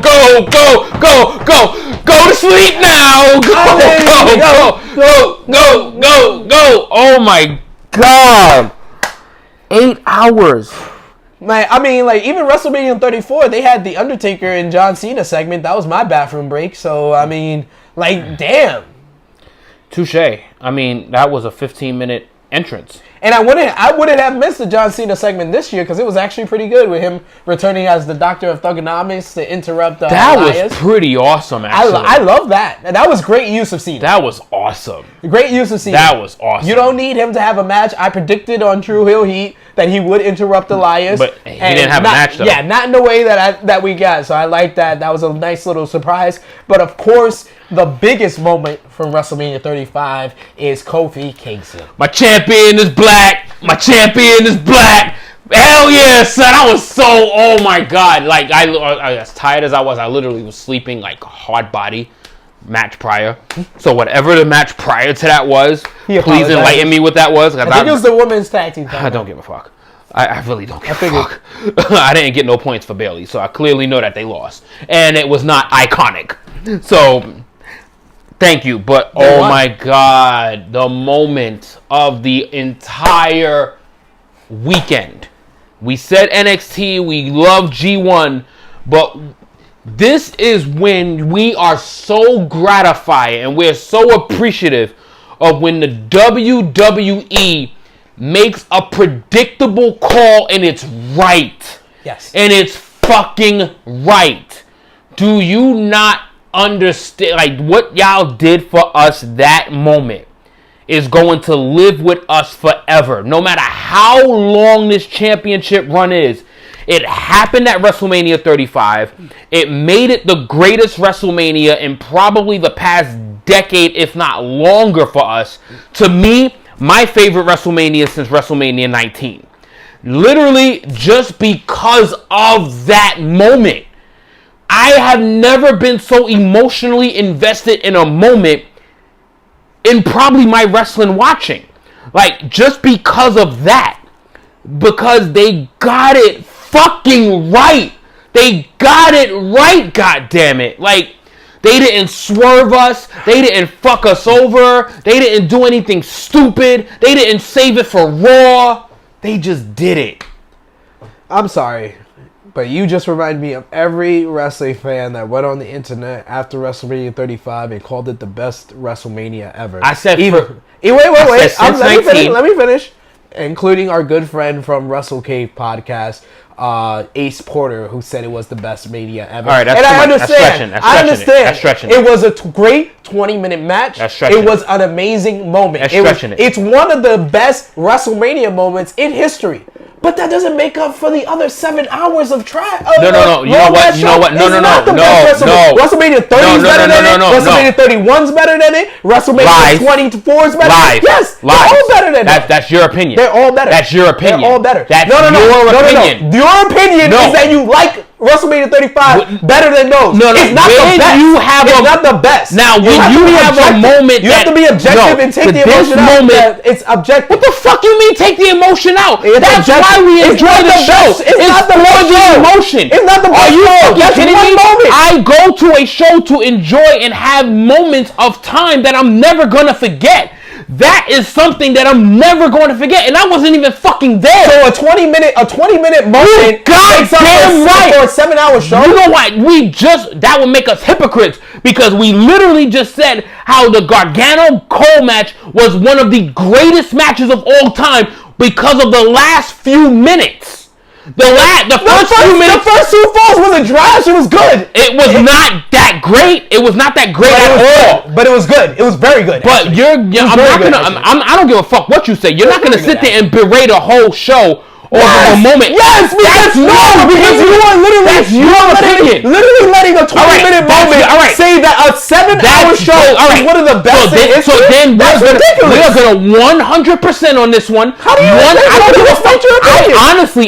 to sleep now. Go. Oh my God. 8 hours. Man, I mean, like, even WrestleMania 34, they had the Undertaker and John Cena segment. That was my bathroom break. So, I mean, like, damn. Touche. I mean, that was a 15-minute entrance. And I wouldn't have missed the John Cena segment this year because it was actually pretty good with him returning as the Doctor of Thugonomics to interrupt that Elias. Was pretty awesome, actually. I love that. That was great use of Cena. That was awesome. Great use of Cena. That was awesome. You don't need him to have a match. I predicted on Tru Heel Heat that he would interrupt Elias. But he didn't have a match, though. Yeah, not in the way that we got. So I like that. That was a nice little surprise. But, of course, the biggest moment from WrestleMania 35 is Kofi Kingston. My champion is black. My champion is black. Hell yeah, son. I was so, oh my God. Like, I as tired as I was, I literally was sleeping like a hard body match prior. So whatever the match prior to that was, please enlighten me what that was. I think it was the women's tag team. I don't give a fuck. I really don't give a fuck. I didn't get no points for Bayley, so I clearly know that they lost. And it was not iconic. So, thank you. But, oh my God, the moment of the entire weekend. We said NXT, we love G1, but this is when we are so gratified and we're so appreciative of when the WWE makes a predictable call and it's right. Yes. And it's fucking right. Do you not understand? Like, what y'all did for us that moment is going to live with us forever. No matter how long this championship run is. It happened at WrestleMania 35. It made it the greatest WrestleMania in probably the past decade, if not longer for us. To me, my favorite WrestleMania since WrestleMania 19. Literally just because of that moment. I have never been so emotionally invested in a moment in probably my wrestling watching. Like, just because of that. Because they got it fucking right. They got it right, goddammit. Like, they didn't swerve us. They didn't fuck us over. They didn't do anything stupid. They didn't save it for Raw. They just did it. I'm sorry, but you just remind me of every wrestling fan that went on the internet after WrestleMania 35 and called it the best WrestleMania ever. I said wait. Let me finish. Including our good friend from Wrestle Cave podcast, Ace Porter, who said it was the best Mania ever. All right, that's and I understand. I understand. That's stretching. It was a great 20-minute match. That's stretching. It was an amazing moment. That's stretching. It's one of the best WrestleMania moments in history. But that doesn't make up for the other 7 hours of trash. No. You know what? No. WrestleMania 30 is better than it. WrestleMania 31 is better than it. WrestleMania 24 is better than it. Yes, they're all better than it. That's your opinion. They're all better. That's your opinion. They're all better. That's your opinion. Your opinion is that you like WrestleMania 35 better than those. No. It's not the best. It's not the best. Now, when you have a moment, you have to be objective and take the emotion out. It's objective. What the fuck you mean take the emotion out? That's why we enjoy the show. It's not the emotion. It's not the best. Are you fucking kidding me? I go to a show to enjoy and have moments of time that I'm never gonna forget. That is something that I'm never going to forget, and I wasn't even fucking there. So a 20-minute moment makes up for a 7-hour show. You know what? That would make us hypocrites because we literally just said how the Gargano Cole match was one of the greatest matches of all time because of the last few minutes. The first two falls wasn't trash. It was good. It was not that great. It was not that great at all. But it was good. It was very good. But I don't give a fuck what you say. You're not gonna sit there and berate a whole show over the moment. Yes, because you are literally letting a 20-minute moment say that a 7-hour show is one of the best in history. So then we are gonna 100% on this one. How do you respect your opinion?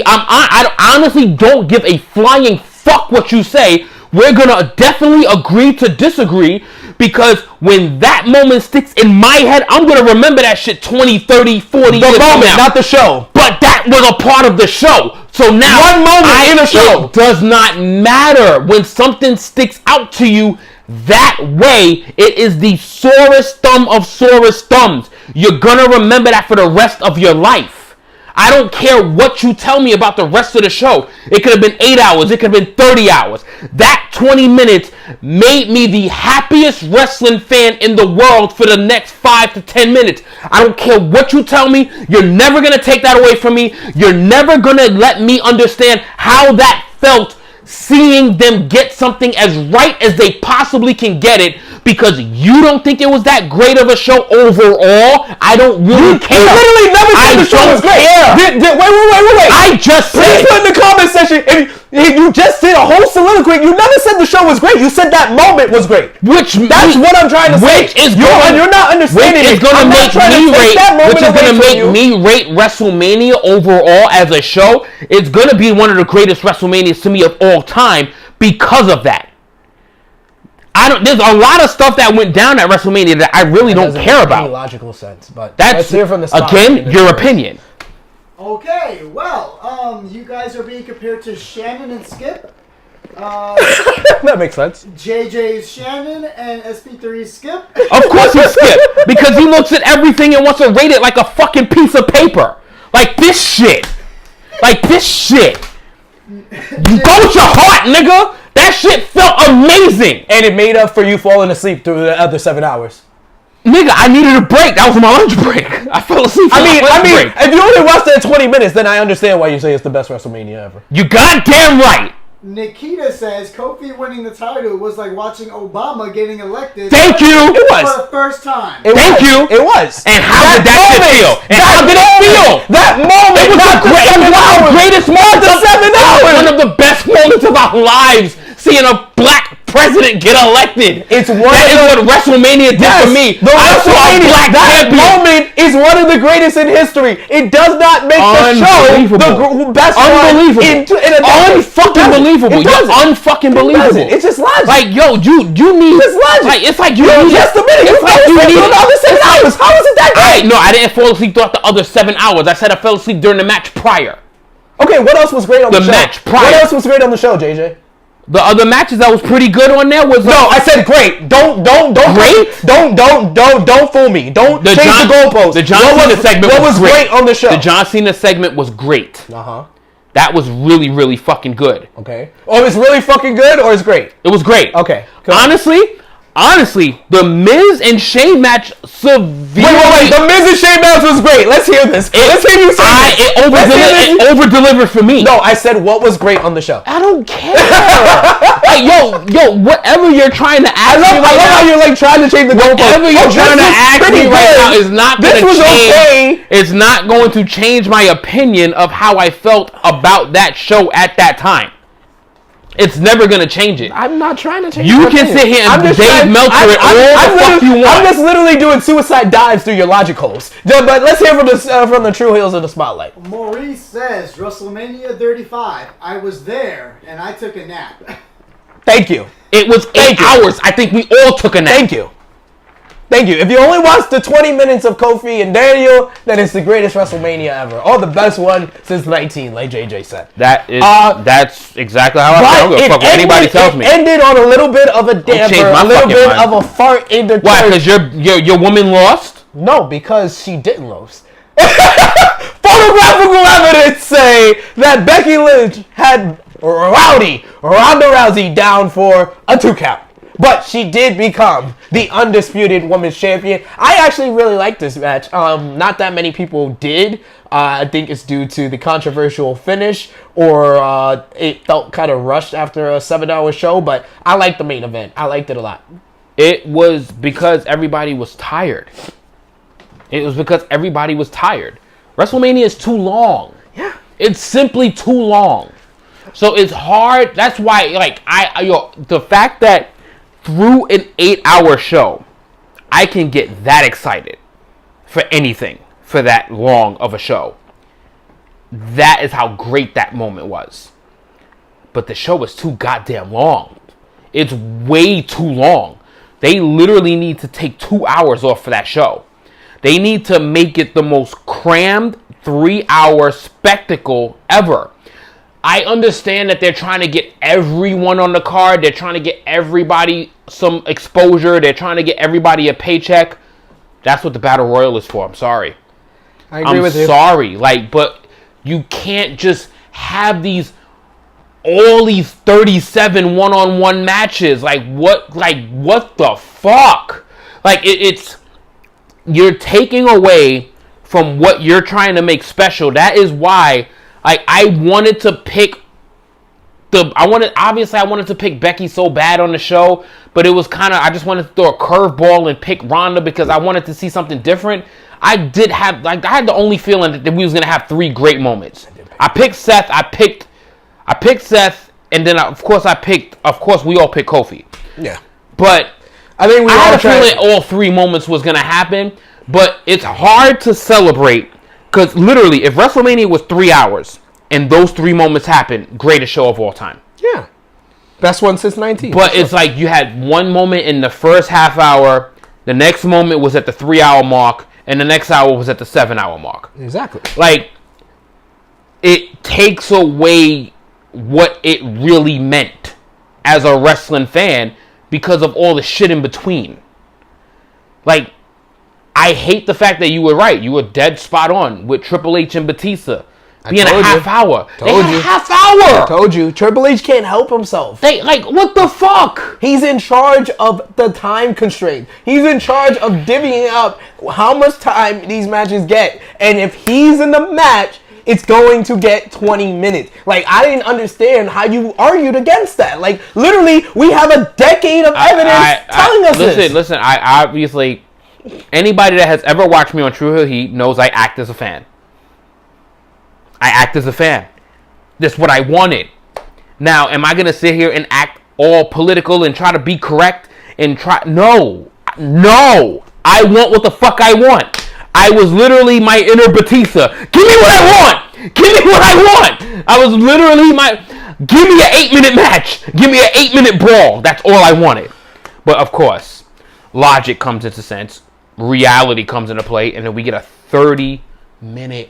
I honestly don't give a flying fuck what you say. We're gonna definitely agree to disagree, because when that moment sticks in my head, I'm gonna remember that shit 20, 30, 40 years from now. Not the show. But that was a part of the show. So now, one moment in a show. It does not matter when something sticks out to you that way. It is the sorest thumb of sorest thumbs. You're gonna remember that for the rest of your life. I don't care what you tell me about the rest of the show. It could have been 8 hours. It could have been 30 hours. That 20 minutes made me the happiest wrestling fan in the world for the next 5 to 10 minutes. I don't care what you tell me. You're never going to take that away from me. You're never going to let me understand how that felt, seeing them get something as right as they possibly can get it, because you don't think it was that great of a show overall. I don't really care. You literally never said the show was great. Wait. I just said. Please put in the comment section. If you just did a whole soliloquy, you never said the show was great. You said that moment was great. That's what I'm trying to say. You're not understanding. Which is going to make me rate WrestleMania overall as a show. It's going to be one of the greatest WrestleManias to me of all time because of that. There's a lot of stuff that went down at WrestleMania that I really don't care about. Any logical sense, but that's, let's hear from the spot. Again, your opinion. Okay, well, you guys are being compared to Shannon and Skip. That makes sense. JJ's Shannon and SP3's Skip. Of course he's Skip, because he looks at everything and wants to rate it like a fucking piece of paper. Like this shit. You go with your heart, nigga. That shit felt amazing. And it made up for you falling asleep through the other 7 hours. Nigga, I needed a break. That was my lunch break. I fell asleep for my lunch break. If you only watched it in 20 minutes, then I understand why you say it's the best WrestleMania ever. You goddamn right. Nikita says Kofi winning the title was like watching Obama getting elected. Thank you. It was. For the first time. Thank you. It was. And how did that shit feel? And how did it feel? That moment. It was the greatest moment of 7 hours. One of the best moments of our lives. Seeing a black president get elected. That is what WrestleMania did for me. That moment is one of the greatest in history. It does not make the show the best one in a unfucking believable. You're unfucking believable. It's just logic. Like, yo, you need just logic. Like, it's like you need just a minute. It's like you need the other 7 hours. How is it that great? No, I didn't fall asleep throughout the other 7 hours. I said I fell asleep during the match prior. Okay, what else was great on the show? The match prior. What else was great on the show, JJ? The other matches that was pretty good on there was I said great. Don't great. Don't fool me. Don't change the goalposts. The John Cena segment was great on the show. The John Cena segment was great. That was really, really fucking good. Okay. Oh, it's really fucking good, or it's great? It was great. Okay. Honestly, the Miz and Shane match severely... Wait. The Miz and Shane match was great. Let's hear this. Let's hear you say it. It over-delivered for me. No, I said what was great on the show. I don't care. Like, yo, whatever you're trying to ask me right now... I love how you're like trying to change the goalpost. Whatever you're trying to ask me right now is not going to change... It's not going to change my opinion of how I felt about that show at that time. It's never going to change it. I'm not trying to change You can sit here and Dave Meltzer it all the fuck you want. I'm just literally doing suicide dives through your logic holes. But let's hear from the Tru Heels in the spotlight. Maurice says, WrestleMania 35. I was there, and I took a nap. Thank you. It was 8 hours. I think we all took a nap. Thank you. If you only watched the 20 minutes of Kofi and Daniel, then it's the greatest WrestleMania ever. Or the best one since 19, like JJ said. That's exactly how I feel. Fuck what anybody tells me. It ended on a little bit of a damper, a little bit of a fart in the Why? Because your woman lost? No, because she didn't lose. Photographical evidence say that Becky Lynch had Ronda Rousey down for a 2 count. But she did become the undisputed women's champion. I actually really like this match. Not that many people did. I think it's due to the controversial finish, or it felt kind of rushed after a 7-hour show. But I liked the main event. I liked it a lot. It was because everybody was tired. WrestleMania is too long. Yeah. It's simply too long. So it's hard. That's why, like, the fact that through an 8-hour show, I can get that excited for anything for that long of a show. That is how great that moment was. But the show was too goddamn long. It's way too long. They literally need to take 2 hours off for that show. They need to make it the most crammed 3-hour spectacle ever. I understand that they're trying to get everyone on the card. They're trying to get everybody some exposure. They're trying to get everybody a paycheck. That's what the Battle Royal is for. I'm sorry. I agree with you. I'm sorry. Like, but you can't just have all these 37 one-on-one matches. Like what the fuck? Like it's you're taking away from what you're trying to make special. That is why I wanted to pick I wanted to pick Becky so bad on the show, but it was I just wanted to throw a curveball and pick Ronda because I wanted to see something different. I had the only feeling that we was gonna have 3 great moments. I picked Seth. I picked Seth, and then of course we all picked Kofi. Yeah. But I think I had a feeling all 3 moments was gonna happen. But it's hard to celebrate because literally, if WrestleMania was 3 hours and those 3 moments happened, greatest show of all time. Yeah. Best one since 19. But it's like you had one moment in the first half hour, the next moment was at the 3-hour mark, and the next hour was at the 7-hour mark. Exactly. Like, it takes away what it really meant as a wrestling fan because of all the shit in between. Like, I hate the fact that you were right. You were dead spot on with Triple H and Batista. Being a half hour. Half hour. I told you. Triple H can't help himself. What the fuck? He's in charge of the time constraint. He's in charge of divvying up how much time these matches get. And if he's in the match, it's going to get 20 minutes. Like, I didn't understand how you argued against that. Like, literally, we have a decade of evidence telling us this. Listen, I obviously, anybody that has ever watched me on Tru Heel Heat knows I act as a fan. That's what I wanted. Now, am I going to sit here and act all political and try to be correct and try? No. I want what the fuck I want. I was literally my inner Batista. Give me what I want. I was literally give me an 8-minute match. Give me an 8-minute brawl. That's all I wanted. But of course, logic comes into sense. Reality comes into play. And then we get a 30 minutes.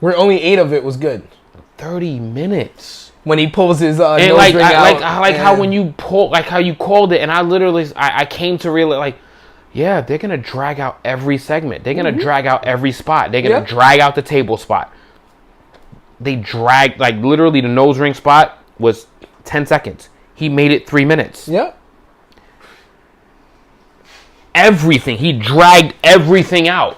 Where only 8 of it was good. 30 minutes. When he pulls his nose ring out. How when you pull, how you called it, and I literally, I came to realize, yeah, they're going to drag out every segment. They're going to drag out every spot. They're going to drag out the table spot. They dragged, literally the nose ring spot was 10 seconds. He made it 3 minutes. Yep. Everything. He dragged everything out.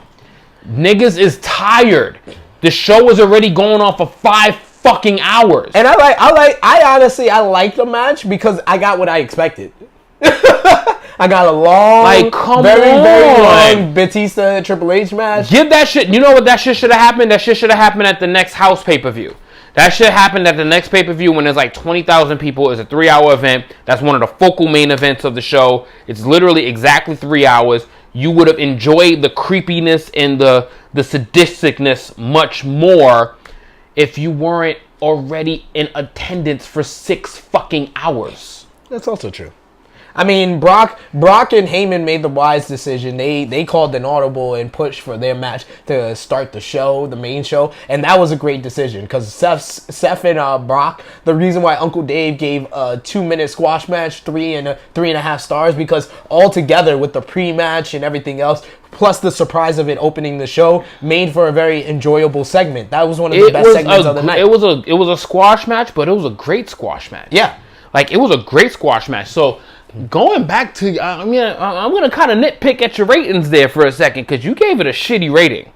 Niggas is tired. The show was already going on for 5 fucking hours. And I honestly like the match because I got what I expected. I got a long, very long Batista Triple H match. Give that shit. You know what that shit should have happened? That shit should have happened at the next house pay-per-view. That shit happened at the next pay-per-view when there's 20,000 people. It's a 3-hour event. That's one of the focal main events of the show. It's literally exactly 3 hours. You would have enjoyed the creepiness and the sadisticness much more if you weren't already in attendance for 6 fucking hours. That's also true. I mean, Brock and Heyman made the wise decision. They called an audible and pushed for their match to start the show, the main show, and that was a great decision because Seth and Brock. The reason why Uncle Dave gave a 2-minute squash match 3 and 3.5 stars because all together with the pre-match and everything else, plus the surprise of it opening the show, made for a very enjoyable segment. That was one of the best segments of the night. It was a squash match, but it was a great squash match. Yeah, it was a great squash match. So. Going back to, I'm going to kind of nitpick at your ratings there for a second because you gave it a shitty rating.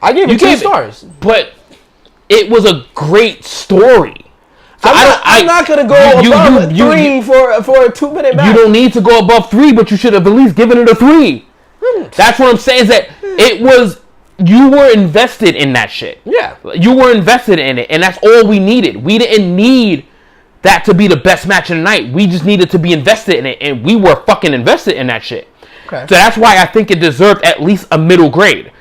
I gave it 2 stars. But it was a great story. So I'm not going to go above 3 for a 2-minute match. You don't need to go above 3, but you should have at least given it a 3. That's what I'm saying is that it was you were invested in that shit. Yeah. You were invested in it, and that's all we needed. We didn't need that to be the best match of the night. We just needed to be invested in it, and we were fucking invested in that shit. Okay. So that's why I think it deserved at least a middle grade.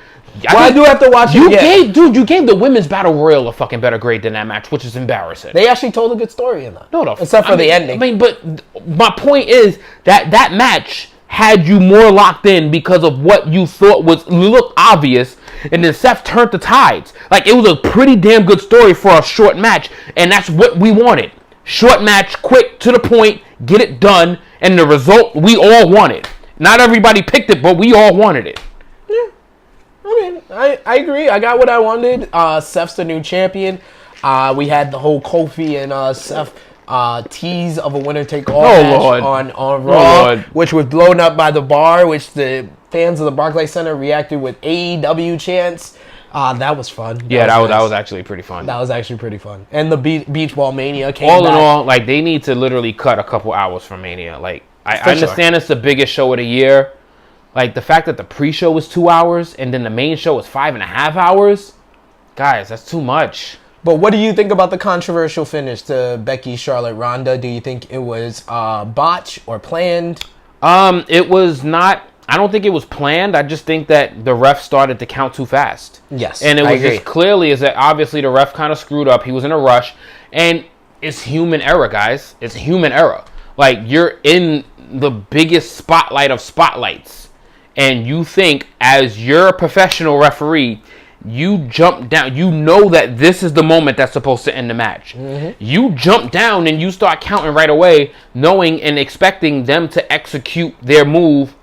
I do have to watch it. You gave the women's battle royal a fucking better grade than that match, which is embarrassing. They actually told a good story in that. No, except for the ending. I mean, but my point is that match had you more locked in because of what you thought looked obvious, and then Seth turned the tides. Like, it was a pretty damn good story for a short match, and that's what we wanted. Short match, quick, to the point, get it done, and the result we all wanted. Not everybody picked it, but we all wanted it. Yeah. I mean, I agree. I got what I wanted. Seth's the new champion. We had the whole Kofi and Seth tease of a winner-take-all match on Raw, which was blown up by the bar, which the fans of the Barclays Center reacted with AEW chants. That was fun. That was actually pretty fun. That was actually pretty fun. And the Beach Ball Mania came all back. in all, like, they need to literally cut a couple hours from Mania. Like, I understand it's the biggest show of the year. Like, the fact that the pre-show was 2 hours and then the main show was 5.5 hours, guys, that's too much. But what do you think about the controversial finish to Becky, Charlotte, Ronda? Do you think it was botched or planned? It was not. I don't think it was planned. I just think that the ref started to count too fast. Yes, and it was just clearly is that obviously the ref kind of screwed up. He was in a rush, and it's human error, guys. It's human error. Like, you're in the biggest spotlight of spotlights, and you think as you're a professional referee, you jump down. You know that this is the moment that's supposed to end the match. Mm-hmm. You jump down and you start counting right away, knowing and expecting them to execute their move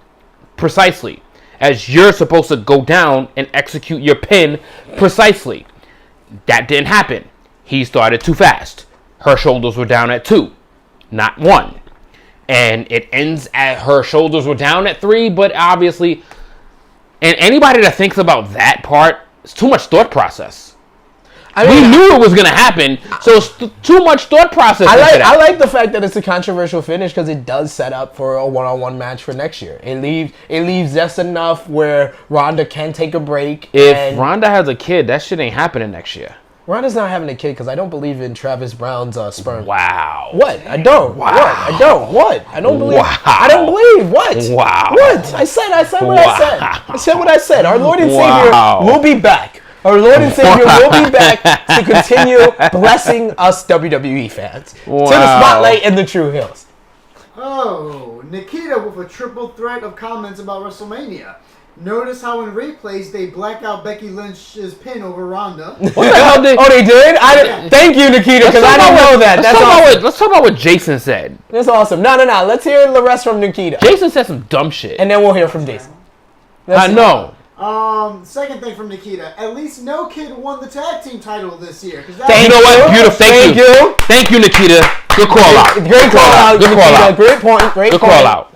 precisely, as you're supposed to go down and execute your pin precisely. That didn't happen. He started too fast. Her shoulders were down at 2, not 1. And it ends at her shoulders were down at 3, but obviously, and anybody that thinks about that part, it's too much thought process. I mean, we knew it was going to happen, so it's too much thought process. I like the fact that it's a controversial finish because it does set up for a one-on-one match for next year. It leaves just enough where Ronda can take a break. If Ronda has a kid, that shit ain't happening next year. Ronda's not having a kid because I don't believe in Travis Brown's sperm. Wow. What? I don't. Wow. What? I don't. What? I don't believe. Wow. I don't believe. What? Wow. What? I said what I said. I said what I said. Our Lord and Savior Wow. will be back. Our Lord and Savior will be back to continue blessing us WWE fans. Wow. To the spotlight and the Tru Heels. Oh, Nikita with a triple threat of comments about WrestleMania. Notice how in replays they black out Becky Lynch's pin over Ronda. What the hell did? Oh, they did? Thank you, Nikita, because I didn't know that. Let's talk about what Jason said. That's awesome. No. Let's hear the rest from Nikita. Jason said some dumb shit. And then we'll hear from Jason. I know. Second thing from Nikita. At least no kid won the tag team title this year. You know what? Beautiful. Thank you. Thank you, Nikita. Good call out. Great call out. Good call out. Great point. Good call out.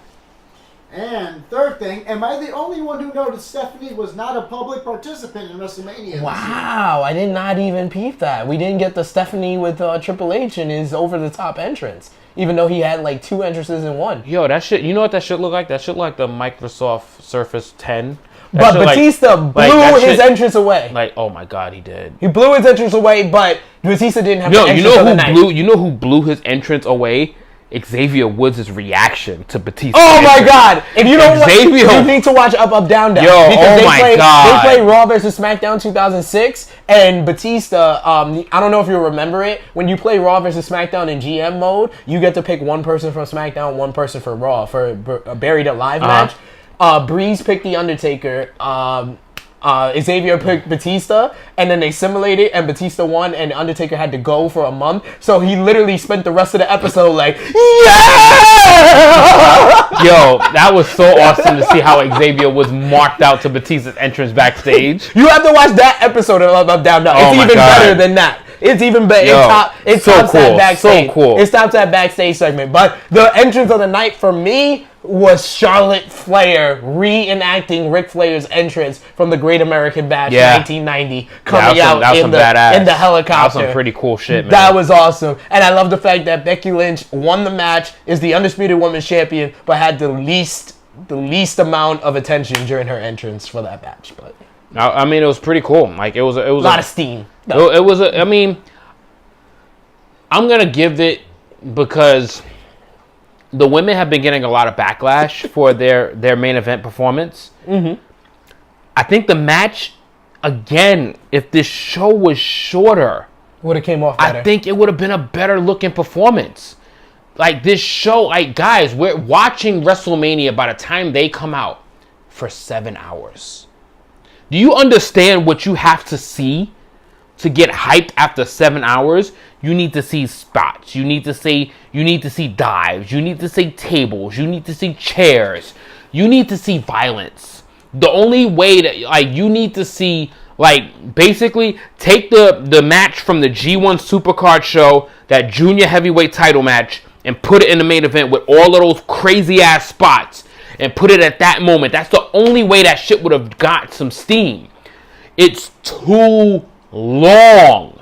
And third thing, am I the only one who noticed Stephanie was not a public participant in WrestleMania? Wow, I did not even peep that. We didn't get the Stephanie with Triple H in his over-the-top entrance, even though he had like 2 entrances in one. Yo, that shit, you know what that shit look like? That shit like the Microsoft Surface 10. But Batista blew his entrance away. Like, oh my God, he did. He blew his entrance away, but Batista didn't have the entrance of the night. You know who blew his entrance away? Xavier Woods' reaction to Batista. Oh my God! If you don't you need to watch Up, Up, Down, Down. Yo, God. They played Raw vs. SmackDown 2006, and Batista, I don't know if you remember it, when you play Raw vs. SmackDown in GM mode, you get to pick one person from SmackDown, one person for Raw, for a Buried Alive match. Breeze picked The Undertaker, Xavier picked Batista, and then they simulated, and Batista won, and Undertaker had to go for a month. So he literally spent the rest of the episode like, yeah! Yo, that was so awesome to see how Xavier was marked out to Batista's entrance backstage. You have to watch that episode of Up, Up, Down, Down. It's even better than that. It's even better. It tops that backstage. So cool. It stops that backstage segment. But the entrance of the night for me was Charlotte Flair reenacting Ric Flair's entrance from the Great American Bash 1990, coming out in the helicopter. That was some pretty cool shit, man. That was awesome. And I love the fact that Becky Lynch won the match, is the Undisputed Women's Champion, but had the least amount of attention during her entrance for that match. But I mean, it was pretty cool. Like, it was a lot of steam. It was I mean, I'm going to give it because the women have been getting a lot of backlash for their main event performance. Mm-hmm. I think the match, again, if this show was shorter, would have came off better. I think it would have been a better looking performance. Like, this show, like, guys, we're watching WrestleMania by the time they come out for 7 hours. Do you understand what you have to see to get hyped after 7 hours? You need to see spots. You need to see dives. You need to see tables. You need to see chairs. You need to see violence. The only way that, like, you need to see, like, basically take the match from the G1 Supercard show, that junior heavyweight title match, and put it in the main event with all of those crazy ass spots and put it at that moment. That's the only way that shit would have got some steam. It's too long.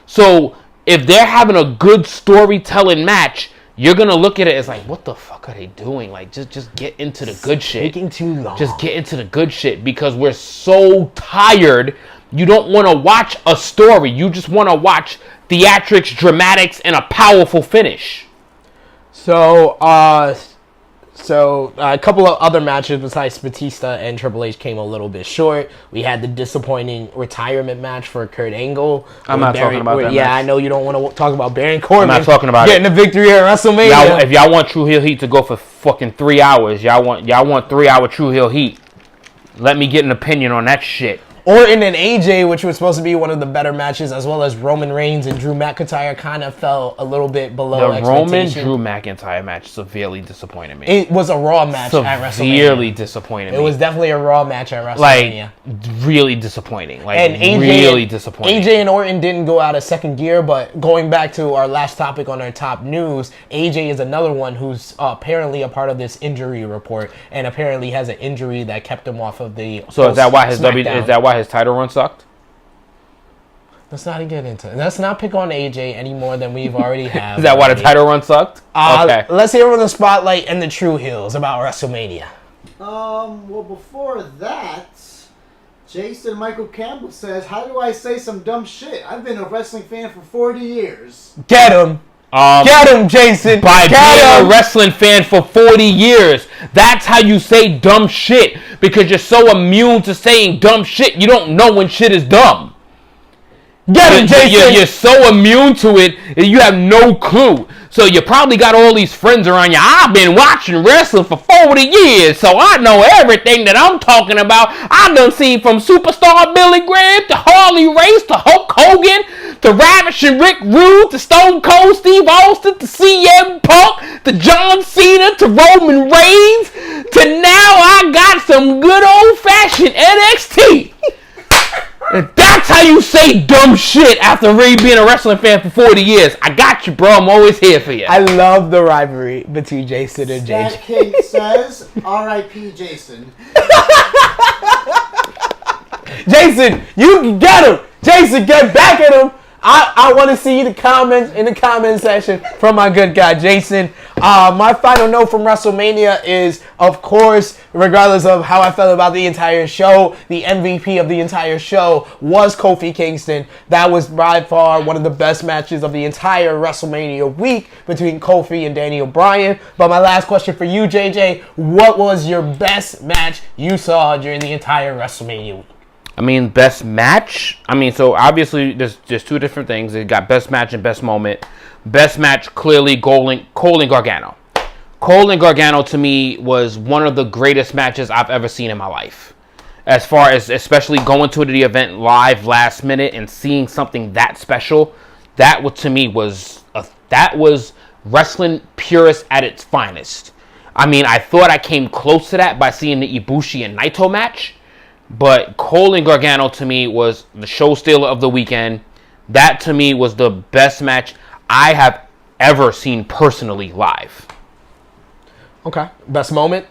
So if they're having a good storytelling match, you're going to look at it as like, what the fuck are they doing? Like, just get into the good shit. Taking too long. Just get into the good shit because we're so tired. You don't want to watch a story. You just want to watch theatrics, dramatics, and a powerful finish. So a couple of other matches besides Batista and Triple H came a little bit short. We had the disappointing retirement match for Kurt Angle. I'm not talking about that Yeah, match. I know you don't want to talk about Baron Corbin. I'm not talking about getting it. a victory at WrestleMania. If y'all want Tru Heel Heat to go for fucking 3 hours, y'all want 3-hour Tru Heel Heat. Let me get an opinion on that shit. Orton and AJ, which was supposed to be one of the better matches, as well as Roman Reigns and Drew McIntyre, kind of fell a little bit below expectation. The Roman-Drew McIntyre match severely disappointed me. It was a Raw match at WrestleMania. Severely disappointed me. It was definitely a Raw match at WrestleMania. Like, really disappointing. Like, and AJ, really disappointing. AJ and Orton didn't go out of second gear, but going back to our last topic on our top news, AJ is another one who's apparently a part of this injury report, and apparently has an injury that kept him off of the. So is that why his title run sucked? Let's not get into it. Let's not pick on AJ any more than we've already have. Is that why the title run sucked? Okay. Let's hear from the Spotlight and the Tru Heels about WrestleMania. Well, before that, Jason Michael Campbell says, how do I say some dumb shit? I've been a wrestling fan for 40 years. Get him! Get him, Jason! By being a wrestling fan for 40 years. That's how you say dumb shit. Because you're so immune to saying dumb shit, you don't know when shit is dumb. Get him, Jason! You're so immune to it that you have no clue. So you probably got all these friends around you. I've been watching wrestling for 40 years, so I know everything that I'm talking about. I done seen from superstar Billy Graham to Harley Race to Hulk Hogan to Ravishing Rick Rude to Stone Cold Steve Austin to CM Punk to John Cena to Roman Reigns to now I got some good old-fashioned NXT. That's how you say dumb shit after really being a wrestling fan for 40 years. I got you, bro. I'm always here for you. I love the rivalry between Jason and Stat JJ. King says, R.I.P. Jason. Jason, you get him! Jason, get back at him! I want to see the comments in the comment section from my good guy, Jason. My final note from WrestleMania is, of course, regardless of how I felt about the entire show, the MVP of the entire show was Kofi Kingston. That was by far one of the best matches of the entire WrestleMania week between Kofi and Daniel Bryan. But my last question for you, JJ, what was your best match you saw during the entire WrestleMania week? I mean, best match? I mean, so obviously there's two different things. You got best match and best moment. Best match, clearly, Cole and Gargano. Cole and Gargano, to me, was one of the greatest matches I've ever seen in my life. As far as especially going to the event live last minute and seeing something that special, that to me was wrestling purist at its finest. I mean, I thought I came close to that by seeing the Ibushi and Naito match. But Cole and Gargano, to me, was the show stealer of the weekend. That, to me, was the best match I have ever seen personally live. Okay. Best moment?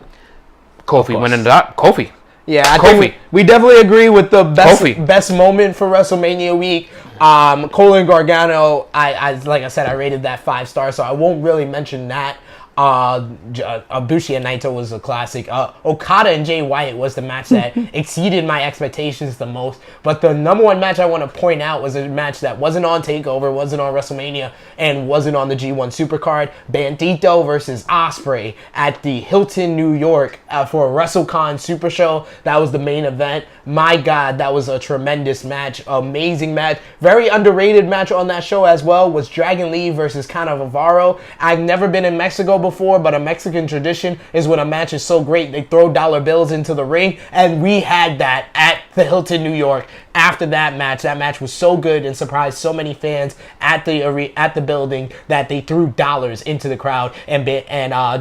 Kofi winning the Kofi. Yeah, I think we definitely agree with the best moment for WrestleMania week. Cole and Gargano, I like I said, I rated that 5 stars, so I won't really mention that. Ibushi and Naito was a classic. Okada and Jay White was the match that exceeded my expectations the most. But the number one match I want to point out was a match that wasn't on TakeOver, wasn't on WrestleMania, and wasn't on the G1 Supercard. Bandito versus Ospreay at the Hilton, New York for a WrestleCon Super Show. That was the main event. My God, that was a tremendous match. Amazing match. Very underrated match on that show as well was Dragon Lee versus Cannavaro. I've never been in Mexico before, but a Mexican tradition is when a match is so great, they throw dollar bills into the ring, and we had that at the Hilton, New York. After that match was so good and surprised so many fans at the building that they threw dollars into the crowd, and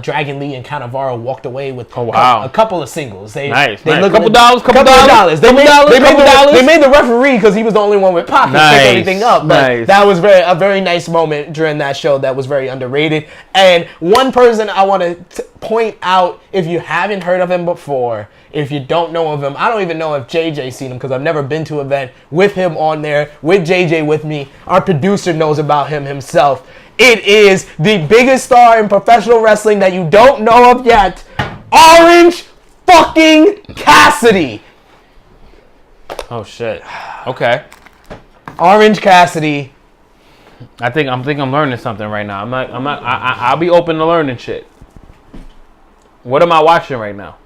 Dragon Lee and Cannavaro walked away with a couple of singles. Nice. Couple dollars. They made the referee, because he was the only one with pockets, pick everything up. But that was a very nice moment during that show that was very underrated. And one person I want to point out, if you haven't heard of him before, if you don't know of him, I don't even know if JJ's seen him, because I've never been to an event with him on there, with JJ with me. Our producer knows about him himself. It is the biggest star in professional wrestling that you don't know of yet, Orange fucking Cassidy. Oh shit. Okay. Orange Cassidy. I think I'm learning something right now. I'll be open to learning shit. What am I watching right now?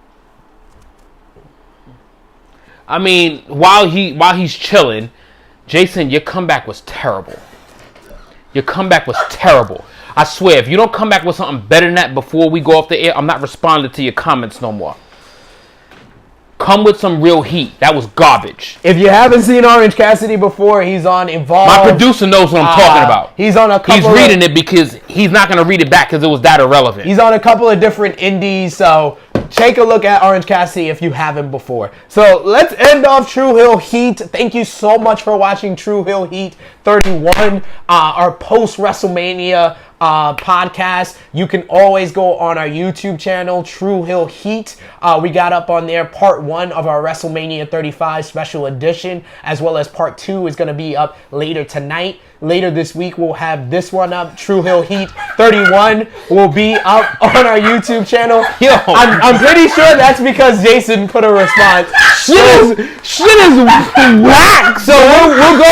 I mean, while he's chilling, Jason, your comeback was terrible. Your comeback was terrible. I swear, if you don't come back with something better than that before we go off the air, I'm not responding to your comments no more. Come with some real heat. That was garbage. If you haven't seen Orange Cassidy before, he's on Evolve. My producer knows what I'm talking about. He's on a couple. He's reading it because he's not going to read it back because it was that irrelevant. He's on a couple of different indies, so take a look at Orange Cassidy if you haven't before. So let's end off Tru Heel Heat. Thank you so much for watching Tru Heel Heat 31, our post-WrestleMania podcast. You can always go on our YouTube channel, Tru Heel Heat. We got up on there part 1 of our WrestleMania 35 special edition, as well as part 2 is going to be up later tonight. Later this week, we'll have this one up. Tru Heel Heat 31 will be up on our YouTube channel. Yo, I'm pretty sure that's because Jason put a response. Shit is whack. So we'll go.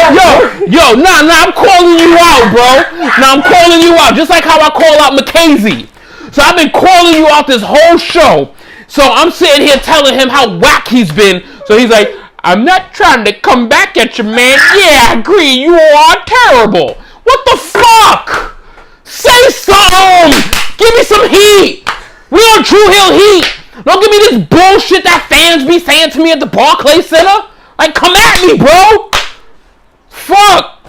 Yo, nah, I'm calling you out, bro. Nah, I'm calling you out. Just like how I call out Mackenzie. So I've been calling you out this whole show. So I'm sitting here telling him how whack he's been. So he's like, I'm not trying to come back at you, man. Yeah, I agree. You are terrible. What the fuck? Say something. Give me some heat. We on Tru Heel Heat. Don't give me this bullshit that fans be saying to me at the Barclays Center. Like, come at me, bro. Fuck.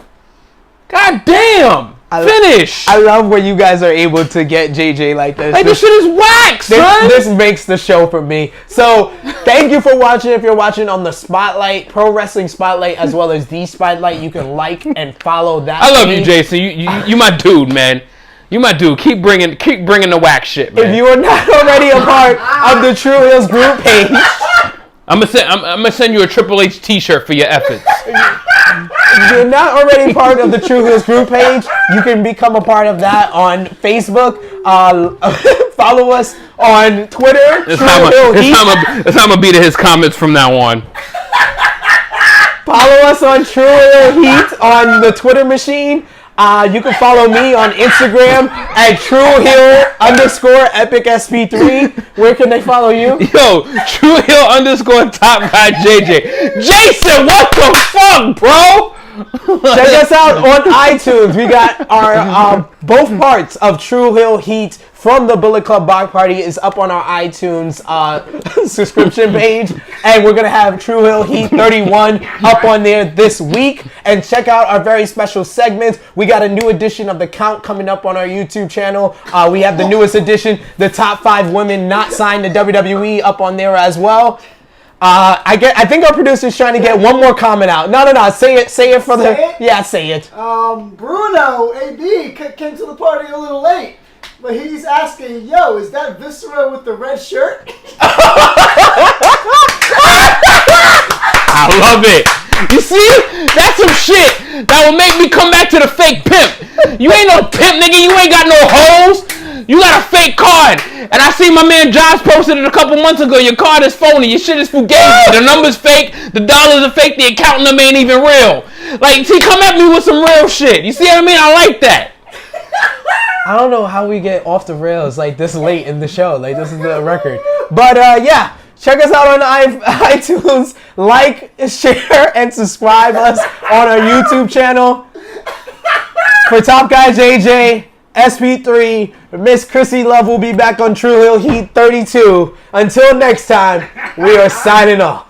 God damn. Finish. I love when you guys are able to get JJ like this. Like, this shit is whack, son. This makes the show for me. So, thank you for watching. If you're watching on the Spotlight, Pro Wrestling Spotlight, as well as the Spotlight, you can like and follow that. I love you, Jason. You my dude, man. You my dude. Keep bringing the whack shit, man. If you are not already a part of the Tru Heels group page, I'm gonna send you a Triple H T-shirt for your efforts. If you're not already part of the Tru Heels group page, you can become a part of that on Facebook. Follow us on Twitter. That's how I'm gonna be to his comments from now on. Follow us on Tru Heel Heat on the Twitter machine. You can follow me on Instagram at TrueHeal_EpicSP3. Where can they follow you? Yo, TrueHeal_Top Guy JJ. Jason, what the fuck, bro? Check us out on iTunes. We got our both parts of Tru Heel Heat from the Bullet Club Block Party is up on our iTunes subscription page, and we're gonna have Tru Heel Heat 31 up on there this week. And check out our very special segments. We got a new edition of The Count coming up on our YouTube channel. We have the newest edition, the top 5 women not signed to WWE, up on there as well. I think our producer's trying to get one more comment out. No. Say it for the. Say it? Yeah, say it. Bruno AB came to the party a little late, but he's asking, "Yo, is that Viscera with the red shirt?" I love it. You see? That's some shit that will make me come back to the fake pimp. You ain't no pimp, nigga. You ain't got no hoes. You got a fake fake card. And I see my man Josh posted it a couple months ago. Your card is phony. Your shit is fugazi. The number's fake. The dollars are fake. The account number ain't even real. Like, see, come at me with some real shit. You see what I mean? I like that. I don't know how we get off the rails like this late in the show. Like, this is the record. But, yeah. Check us out on iTunes. Like, share, and subscribe us on our YouTube channel. For Top Guy JJ, SP3, Miss Chrissy Love will be back on Tru Heel Heat 32. Until next time, we are signing off.